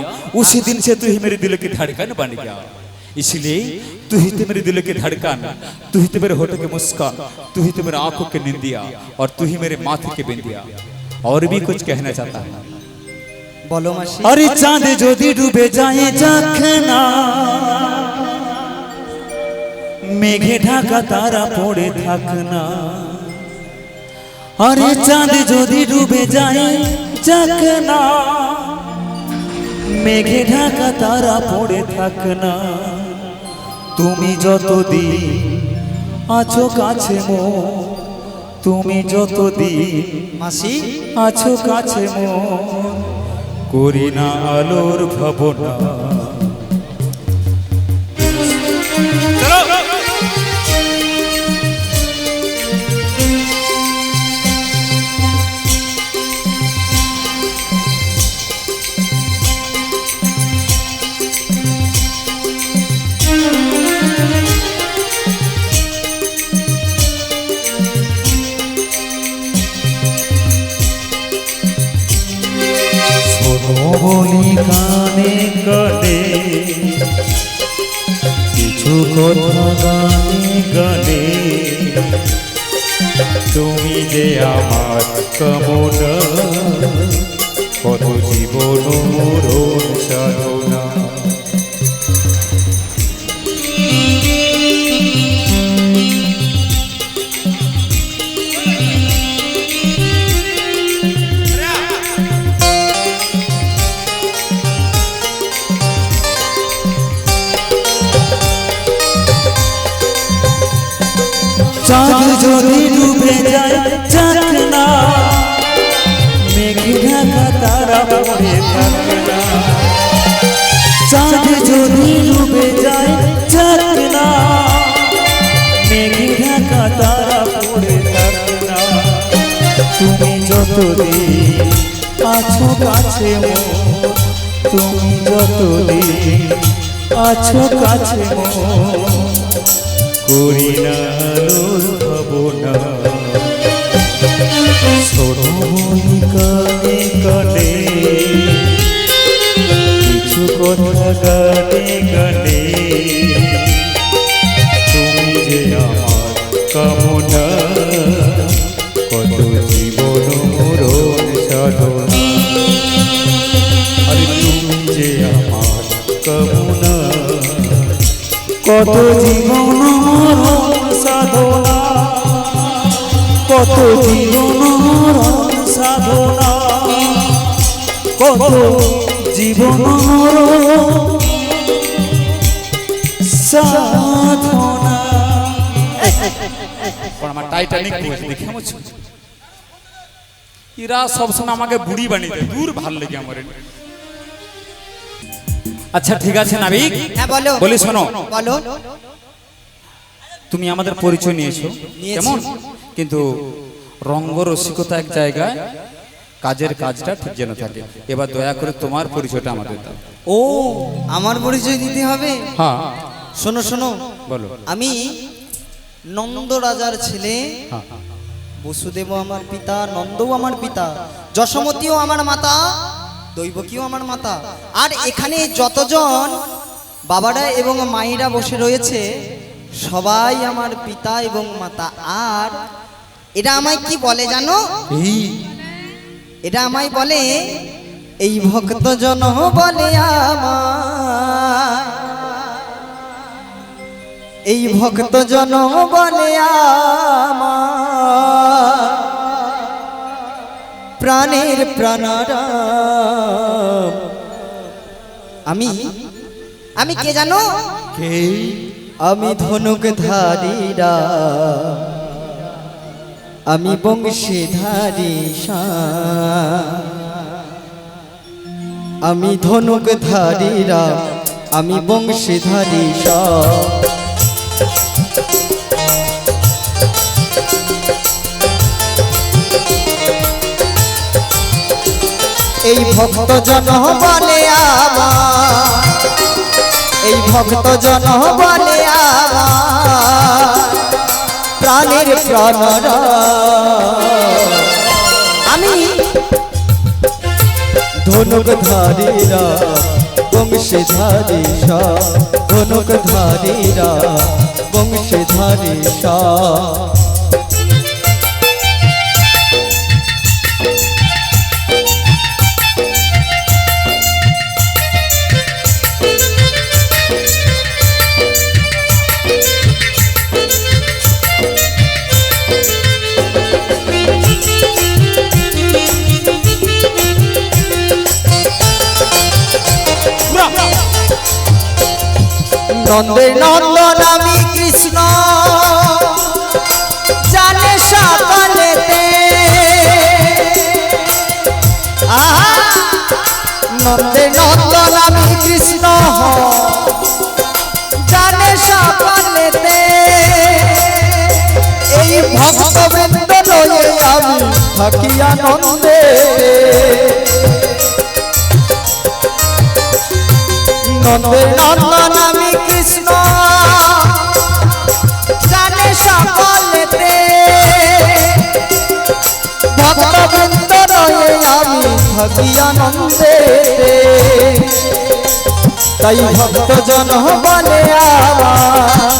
उसी दिन से तू ही मेरे दिल की धड़कन बन गया। इसलिए तू ही तो मेरे दिल की धड़कन, तू ही तो मेरे होठों की मुस्कान, तू ही तो मेरे आंखों की निंदिया, और तू ही मेरे माथे की बिंदिया। और भी कुछ कहना चाहता है? बोलो मासी। अरे चांद যদি ডুবে যায় যখনা, মেঘে ঢাকা তারা পড়ে থাকনা। আরে চাঁদ যদি ডুবে যায় যখনা, মেঘে ঢাকা তারা পড়ে থাকনা। তুমি যতদিন আছো কাছে মো, তুমি যতদিন মাসি, আছো কাছে মো, করি না আলোর ভাবনা। বলি গানে গানে, কিছু কথা গানে গানে, তুমি যে আমার কামনা, কত জীবন মরণ সাধনা। চাঁদ যদি ডুবে যায় যখনা, মেঘে ঢাকা তারা পড়ে থাকনা। চাঁদ যদি ডুবে যায় যখনা, মেঘে ঢাকা তারা পড়ে থাকনা। তুমি যতদিন আছো কাছে মো, তুমি যতদিন আছো কাছে মো, করি না আলোর ভাবনা। শোনো বলি কানে কানে, কিছু কথা গানে গানে, তুমি যে আমার কামনা, কত জীবন মরণ সাধনা। আরে তুমি যে আমার কত জীবন মরণ সাধনা, কত জীবন মরণ সাধনা, কত জীবন মরণ সাধনা। আমার টাইটানিক বইছে দেখে আমার ছোট এরা সবসময় আমাকে বুড়ি বানিয়ে দেয়, দূর ভাল লেগে আমার। আচ্ছা ঠিক আছে নাবিক, হ্যাঁ বলো। বলি শোনো, বলো। তুমি আমাদের পরিচয় নিয়েছো কেমন, কিন্তু রঙ্গ রসিকতা এক জায়গায়, কাজের কাজটা ঠিক যেন থাকে। এবার দয়া করে তোমার পরিচয়টা আমাদের দাও। ও আমার পরিচয় দিতে হবে? হ্যাঁ শোনো শোনো, বলো। আমি নন্দ রাজার ছেলে, হ্যাঁ বসুদেব আমার পিতা, নন্দও আমার পিতা, যশোমতীও আমার মাতা, দৈবকীও আমার মাতা। আর এখানে যতজন বাবারা এবং মায়েরা বসে রয়েছে সবাই আমার পিতা এবং মাতা। আর এরা আমায় কি বলে জানো? এই এটা আমায় বলে, এই ভক্ত জন বলে আমায়, এই ভক্ত জন বলে আমায়, প্রাণের প্রাণারাম। আমি কে জানো? কে? আমি ধনুকধারীরা, আমি বংশীধারী আমি ধনুকধারীরা, আমি বংশীধারী এই ভক্ত জন বলে আমার, এই ভক্ত জন বলে আমার, প্রাণের প্রাণরা। আমি ধনুকধারীরা, বংশীধারী ধনুকধারীরা, বংশীধারী নন্দের নন্দন আমি কৃষ্ণ, জানে সকলেতে। নন্দের নন্দন আমি কৃষ্ণ, জানে সকলেতে। এই ভক্তবৃন্দ লয়ে আমি থাকি আনন্দে। নন্দের নন্দন আমি কৃষ্ণ, জানে সকলেতে। ভক্তবৃন্দ রয়ে আমি থাকি আনন্দে। তাই ভক্ত জন বলে আমার,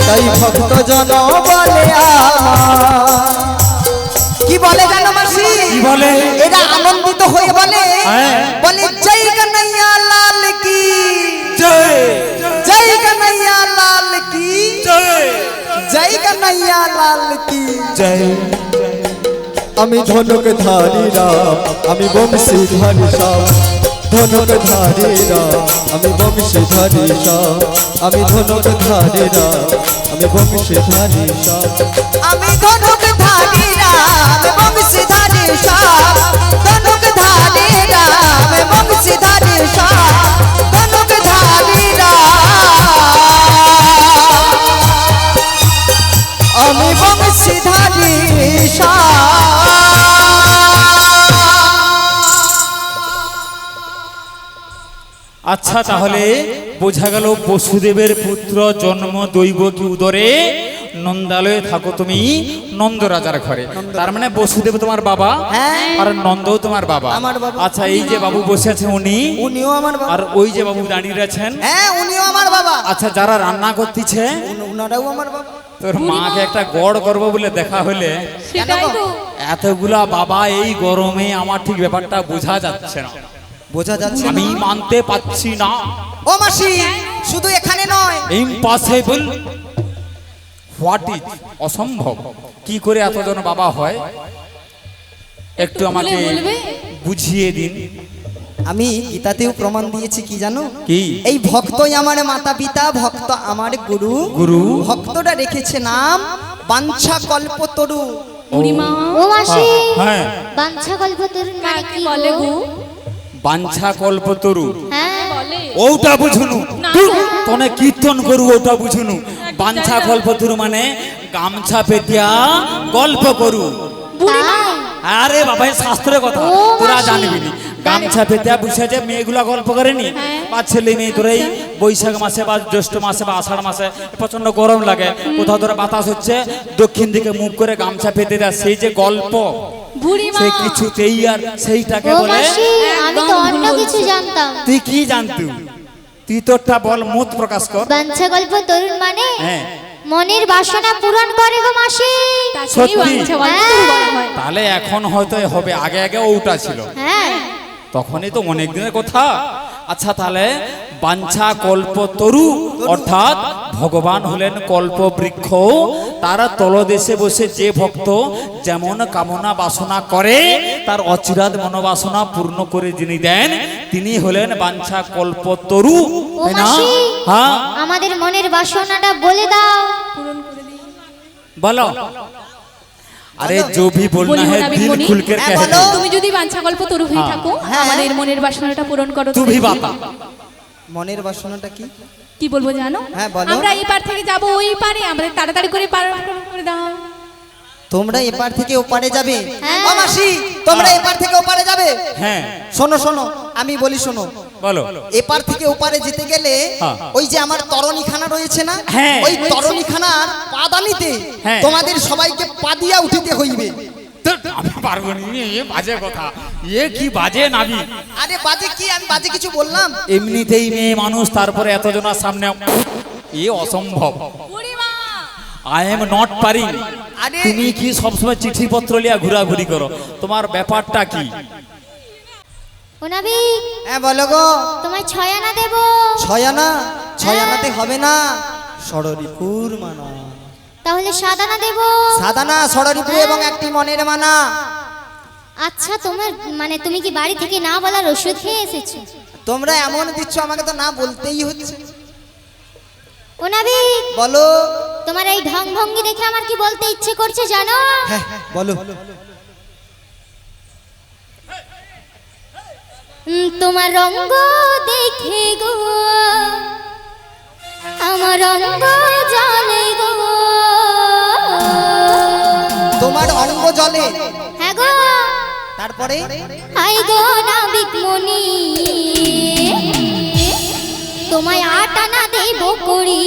তাই ভক্ত জন বলে আমার। কি বলে জানো মাসি? কি বলে? এরা আনন্দিত হয়ে বলে, বলে জয় কন্হৈয়া লাল কি জয়, জয় কন্হৈয়া লাল কি জয়, জয় কন্হৈয়া লাল কি জয়। আমি ধনুকধারীরা, আমি বংশীধারী ধনুকধারীরা, আমি বংশীধারী আমি ধনুকধারীরা, আমি বংশীধারী আমি ধনুকধারীরা, আমি বংশীধারী ধনুকধারীরা, আমি বংশীধারী ধনুকধারীরা, আমি বংশীধারী আচ্ছা তাহলে বোঝা গেল বসুদেবের পুত্র জন্ম দৈবকী উদরে, নন্দালয়ে থাকো তুমি নন্দ রাজার ঘরে। তার মানে বসুদেব তোমার বাবা, আর নন্দও তোমার বাবা। আমার বাবা। আচ্ছা এই যে বাবু বসে আছে উনিও আমার বাবা। আর ওই যে বাবু দাঁড়িয়ে আছেন, হ্যাঁ উনিও আমার বাবা। আচ্ছা যারা রান্না করতেছে উনারাও আমার বাবা। তোর মাকে একটা গড় করবো বলে দেখা হলে, সেটাই তো। এতগুলা বাবা এই গরমে আমার ঠিক ব্যাপারটা বোঝা যাচ্ছে না, বোঝা যাচ্ছে না? আমি মানতে পাচ্ছি না। ও মাসি, শুধু এখানে নয়, ইম্পসিবল, হোয়াট ইজ, অসম্ভব। কি করে এতজন বাবা হয় একটু আমাকে বলবে? বুঝিয়ে দিন। আমি গীতাতেও প্রমাণ দিয়েছি, কি জানো? কি? এই ভক্তই আমার মাতা পিতা, ভক্ত আমার গুরু। গুরু। ভক্তটা রেখেছে নাম বাঞ্ছা কল্পতরু। বুড়িমা ও মাসি, হ্যাঁ, বাঞ্ছা কল্পতরুর মানে কাকে কি বলে গো? বাঞ্ছা কল্পতরু, হ্যাঁ, বলে ওটা বুঝুনু। না। তোনে কীর্তন করু, ওটা বুঝুনু। বাঞ্ছা কল্পতরু মানে গামছা পেতিয়া গল্প করু। বুড়িমা আরে বাবা, এই শাস্ত্রের কথা ও তোরা মাসি। জানবি নি। গামছা পেতিয়া বসে যে মেয়েগুলা গল্প করেনি, হ্যাঁ। বা ছেলে মেয়ে তোরা এই বৈশাখ মাসে বা জ্যৈষ্ঠ মাসে বা আষাঢ় মাসে প্রচন্ড গরম লাগে, কোথাও ধরে বাতাস হচ্ছে, দক্ষিণ দিকে মুখ করে গামছা পেতে দেয়, সেই যে গল্প, বুড়িমা সে কিছুতেই আর সেইটাকে ও বলে। মাসি, আমি তো অন্য কিছু জানতাম। তুই কি জানতু? তুই তোরটা বল, মত প্রকাশ কর। বাঞ্ছা কল্পতরুর মানে হ্যাঁ, মনের বাসনা পূরণ করে গো মাসি। তাকেই সত্যি? বাঞ্ছা কল্পতরু বলা হয়। তাহলে এখন হয়তো হবে, আগে আগে ওটা ছিল, হ্যাঁ, তখনই তো অনেক দিনের কথা। আচ্ছা, তাহলে বাঞ্ছা কল্পতরু অর্থাৎ ভগবান হলেন কল্প বৃক্ষ, তার তলদেশে বসে যে ভক্ত যেমন কামনা বাসনা করে তার অচিরাত মনোবাসনা পূর্ণ করে যিনি দেন, তিনি হলেন বাঞ্ছা কল্পতরু, ও তাই না? মাসি, হ্যাঁ, আমাদের মনের বাসনাটা বলে দাও। পূরণ করে দিই। বলো। अरे जो भी बोलना বলি है মোনাবিক दिल মনি, खुल कर कह বলো। दे। তুমি যদি বাঞ্ছা কল্পতরু হয়ে হ্যাঁ। থাকো, হ্যাঁ। আমাদের মনের বাসনাটা পূরণ করো। तू তো भी দেখি। बता। মনের বাসনাটা কি? কি বলবো জানো? হ্যাঁ, বলো। আমরা এই পার থেকে যাব ওই পারে, আমাদের তাড়াতাড়ি করে পার করে দাও। তোমরা এপার থেকে ওপারে যাবে? হ্যাঁ। ও মাসি, তোমরা এপার থেকে ওপারে যাবে? হ্যাঁ, শোনো শোনো, আমি বলি শোনো। बोलो। এপার থেকে ওপারে যেতে গেলে হ্যাঁ। ওই যে আমার তরণীখানা রয়েছে না, হ্যাঁ। ওই তরণীখানার পাদানিতে হ্যাঁ। তোমাদের সবাইকে পা দিয়া উঠিতে হইবে। तो আমি পারবো নি, ये বাজে কথা, ये কি বাজে নাবি। আরে বাজে কি, আমি বাজে কিছু বললাম? এমনিতেই মেয়ে মানুষ, তারপরে এতজনের সামনে, ये অসম্ভব। বুড়িমা আই এম নট পারিং। আরে তুমি কি সবসময় চিঠি পত্র লিয়া ঘোরাঘুরি করো, তোমার ব্যাপারটা কি? ও নাবিক, হ্যাঁ বলো গো। তোমায় 6 আনা দেব। ছয়ানা? ছয়ানাতে হবে না, ষড়রিপুর মানা। তাহলে 7 আনা দেব। সাদানা, ষড়রিপু এবং একটি মনের মানা। আচ্ছা, তোমার মানে তুমি কি বাড়ি থেকে না বলার ওষুধ খেয়ে এসেছো? তোমরা এমন দিচ্ছ, আমাকে তো না বলতেই হচ্ছে। ও নাবিক, বলো। তোমার এই ঢং ভঙ্গি দেখে আমার কি বলতে ইচ্ছে করছে জানো? হ্যাঁ বলো। তোমার রঙ্গ দেখে গো আমার রঙ্গ জলে গো। তোমার অঙ্গ জলে? হ্যাঁ গো। তারপরে? আই গো নাবিক মনি, তোমায় 8 আনা দেব করি।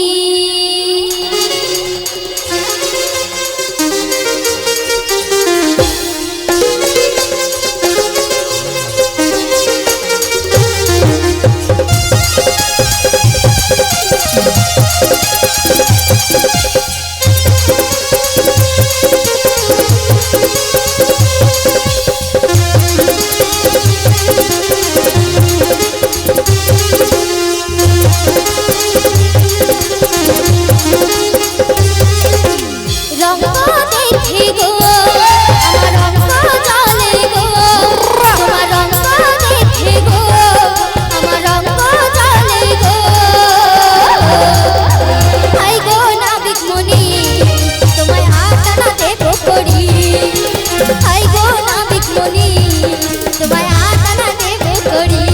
রঙ্গ দেখে গো আমার রঙ্গ জলে গো। তোমার রঙ্গ দেখে গো আমার রঙ্গ জলে গো। আই গো নাবিক মনি, তোমায় 8 আনা দেব করি। আই গো নাবিক মনি, তোমায় 8 আনা দেব করি।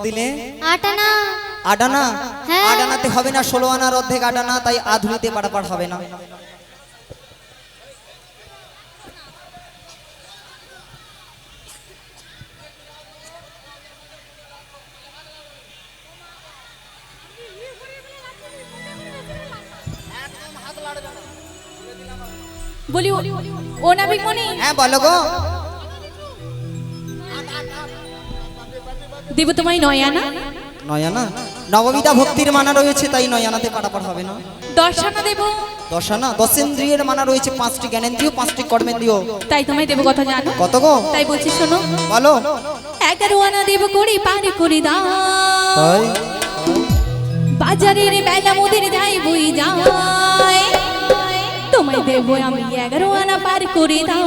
দিলে? 8 আনা। 8 আনা? হ্যাঁ। 8 আনাতে হবে না, 16 আনার অর্ধেক 8 আনা, তাই আধুলিতে পারাপার হবে না। বলি ও নাবিক মনি, হ্যাঁ বলো গো। দেব তোমায় 9 আনা। 9 আনা? নববিধা ভক্তির মানা রয়েছে, তাই 9 আনাতে পারাপার হবে না। 10 আনা দেব। 10 আনা? 10 ইন্দ্রিয়ের মানা রয়েছে, 5টি জ্ঞানেন্দ্রিয়, 5টি কর্মেন্দ্রিয়। তাই তোমায় দেব কথা জানো? কত গো? তাই বলছি শোনো। বলো। 11 আনা দেব করি পারে করে দাও। তাই? বাজারের বেলা মোদের যাই বই যায়, তোমায় দেব আমি 11 আনা পার করে দাও।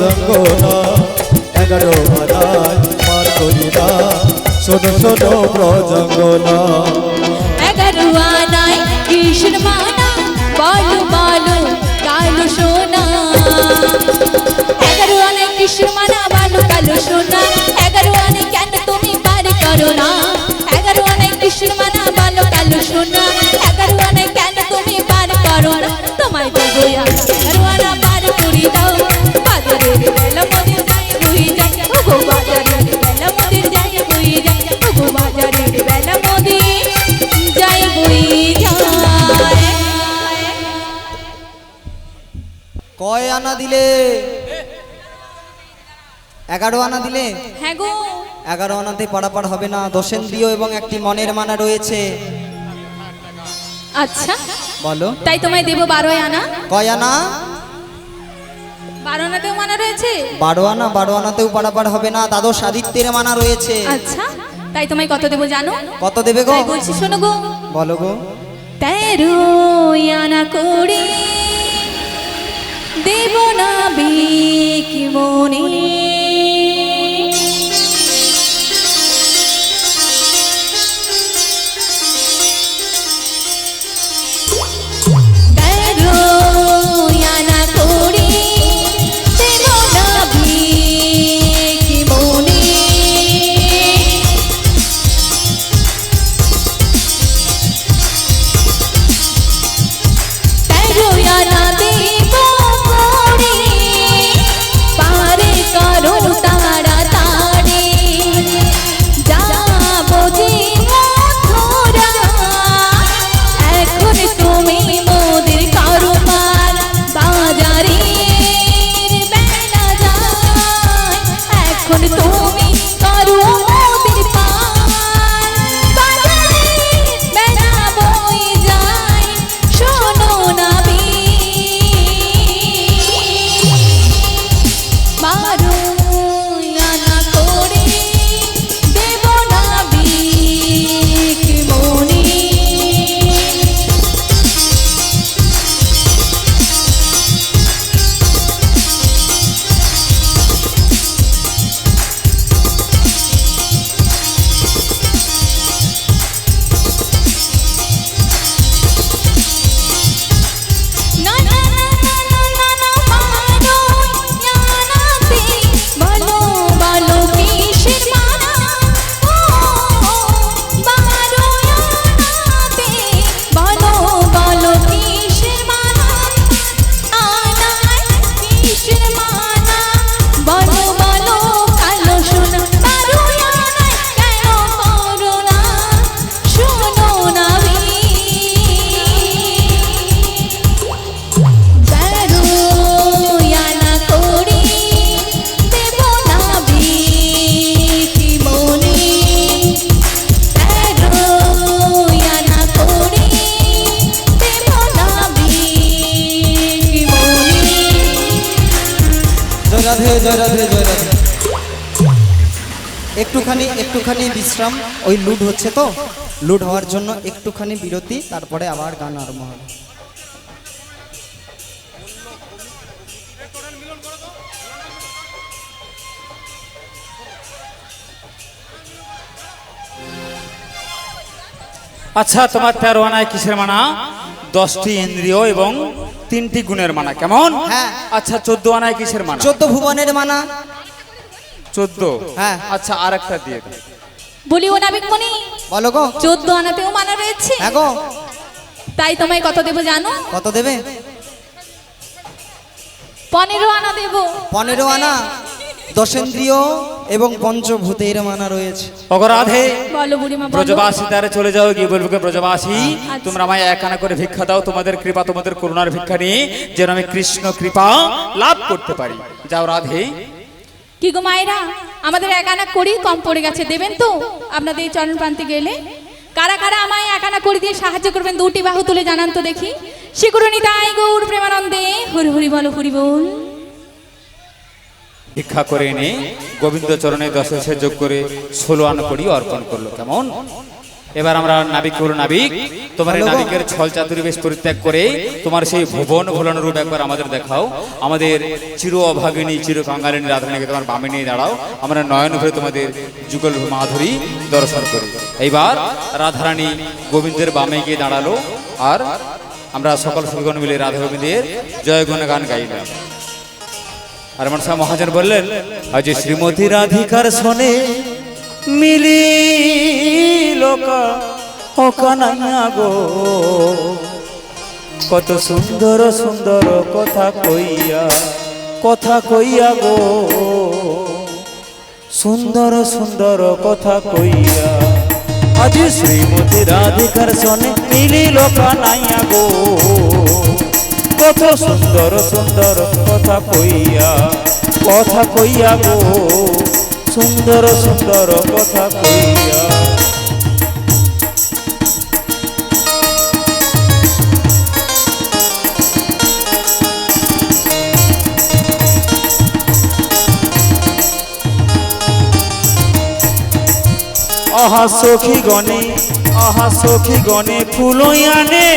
রঙ্গনা 11 আনায় পার করি না, শোনো শোনো ব্রজঙ্গনা। 11 আনায় কৃষ্ণ মানা, বলো বলো কালো সোনা। 11 আনায় কৃষ্ণ মানা, বলো কালো সোনা। 11 আনায় কেন তুমি পার করো না? 11 আনায় কৃষ্ণ মানা, বলো কালো সোনা। 11 আনায় কেন তুমি পার করো না? তোমায় দেবো 11 আনা পার করি দাও। বাজারের বেলা মোদের যাই বই যায়, ওগো বাজারের বেলা মোদের যাই বই যায়, ওগো বাজারের বেলা মোদের যাই বই যায়। কয় আনা দিলে? 11 আনা দিলে? হ্যাঁ গো। 11 আনাতে পারাপার হবে না, দশেন্দ্রিয় এবং একটি মনের মানা রয়েছে। আচ্ছা বলো। তাই তোমায় দেবো 12 আনা। কয় আনা? 12 আনাতেও মানা রয়েছে। 12 আনা? 12 আনাতেও পারাপার হবে না, দ্বাদশ আদিত্যের মানা রয়েছে। আচ্ছা তাই তোমায় কত দেবো জানো? কত দেবে গো? তাই বলছি শোনো গো। বলো গো। 13 আনা করে দেব না বিক মনে, পারে কর জয় রাধে জয় রাধে। একটুখানি বিশ্রাম, ওই লুট হচ্ছে তো, লুট হওয়ার জন্য একটুখানি বিরতি, তারপরে আবার গান আরম্ভ হবে। আচ্ছা, তোমার 13 আনায় কিসের মানা? 10টি ইন্দ্রিয় এবং 3টি গুণের মানা, কেমন? হ্যাঁ। আচ্ছা, 14 আনায় কিসের মানা? 14 ভুবনের মানা। 14? হ্যাঁ। আচ্ছা, আরেকটা দিয়ে দাও। বলি ও নাবিকমণি, বলো গো। 14 আনাতেও মানা রয়েছে। হ্যাঁ গো। তাই তোমায় কত দেব জানো? কত দেবে? 15 আনা দেব। 15 আনা। 10 ইন্দ্রিয় এবং পঞ্চভূতের মানা রয়েছে। অগরাধে, বলো বুড়িমা বলো। ব্রজবাসী দ্বারে চলে যাও, গিয়ে বলবো কে ব্রজবাসী আচ্ছা। তোমরা আমায় 1 আনা করে ভিক্ষা দাও, তোমাদের কৃপা, তোমাদের করুণার ভিক্ষা নিয়ে যেন আমি কৃষ্ণ কৃপা লাভ করতে পারি। যাও রাধে। কি গো মায়েরা, আমাদের 1 আনা করি কম পড়ে গেছে, দেবেন তো? আপনাদের এই চরণ প্রান্তে গেলে কারা কারা আমায় 1 আনা করে দিয়ে সাহায্য করবেন? 2টি বাহু তুলে জানান তো দেখি। শিকুরনি তাই গৌর প্রেমানন্দে হরি হরি বলো হরি বল। ভিক্ষা করে এনে গোবিন্দ চরণে 10 যোগ করে 16 আনা করি অর্পণ করলো, কেমন? এবার আমরা নাবিক করো। নাবিক, তোমার এই নাবিকের ছল চাতুরি বেশ পরিত্যাগ করে তোমার সেই ভুবন ভোলন রূপ একবার আমাদের দেখাও। আমাদের চির অভাগিনী চির কাঙ্গালিনী রাধারানীকে তোমার বামে নিয়ে দাঁড়াও, আমরা নয়ন ভরে তোমাদের যুগল মাধুরী দর্শন করি। এইবার রাধারানী গোবিন্দের বামে গিয়ে দাঁড়ালো, আর আমরা সকল সুগণ মিলে রাধা গোবিন্দের জয় গুণ গান গাইলাম। আর মনসা মহাজন বললেন, আজ শ্রীমতী রাধিকার শোনে মিলি লোকা অকানাইয়া গো, কত সুন্দর সুন্দর কথা কইয়া গো, সুন্দর সুন্দর কথা কইয়া। আজ শ্রীমতী রাধিকার শোনে মিলি লোকা নাইয়া গো, কত সুন্দর সুন্দর কথা কইয়া গো, সুন্দর সুন্দর কথা কইয়া। আহা সখী গণে ফুলই আনে,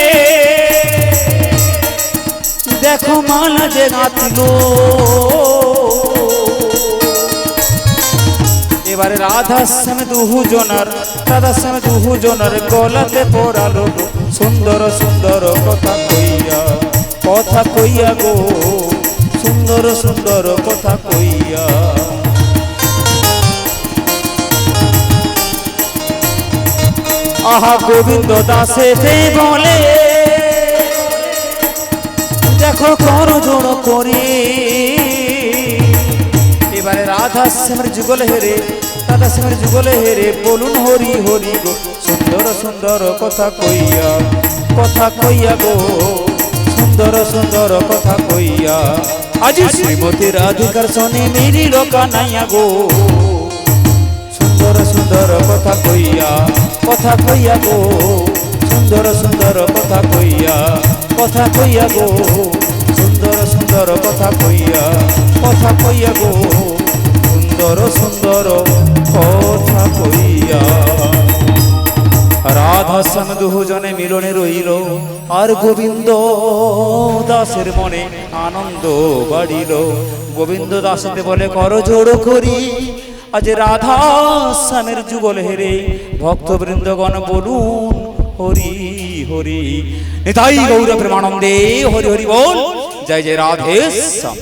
দেখো মালা যে গাঁথলো। এবারে রাধাশ্যামে দুহুজনার গলাতে পড়ালো সুন্দর সুন্দর কথা কইয়া গো, সুন্দর সুন্দর কথা কইয়া। আহা গোবিন্দ দাসে বলে, দেখো কর জোড় করে। এবারে রাধাশ্যামের যুগল হেরে বলুন হরি হরি গো, সুন্দর সুন্দর কথা কইয়া গো, সুন্দর সুন্দর কথা কইয়া। আজ শ্রীমতী রাধিকার শোনে মিলি লোকা নাইয়া গো, সুন্দর সুন্দর কথা কইয়া গো, সুন্দর সুন্দর কথা কইয়া গো, সুন্দর সুন্দর কথা কইয়া গো, সুন্দর সুন্দর কথা কইয়া। রাধাশ্যাম দুজনে মিলনে রইল, আর গোবিন্দ দাসের মনে আনন্দ বাড়িল। গোবিন্দ দাসতে বলে কর জোড় করি, আজ রাধাশ্যামের যুগল হেরে ভক্তবৃন্দগণ বলুন হরি হরি। নিতাই গৌর প্রেমানন্দে হরি হরি বল। জয় জয় রাধেশ্যাম।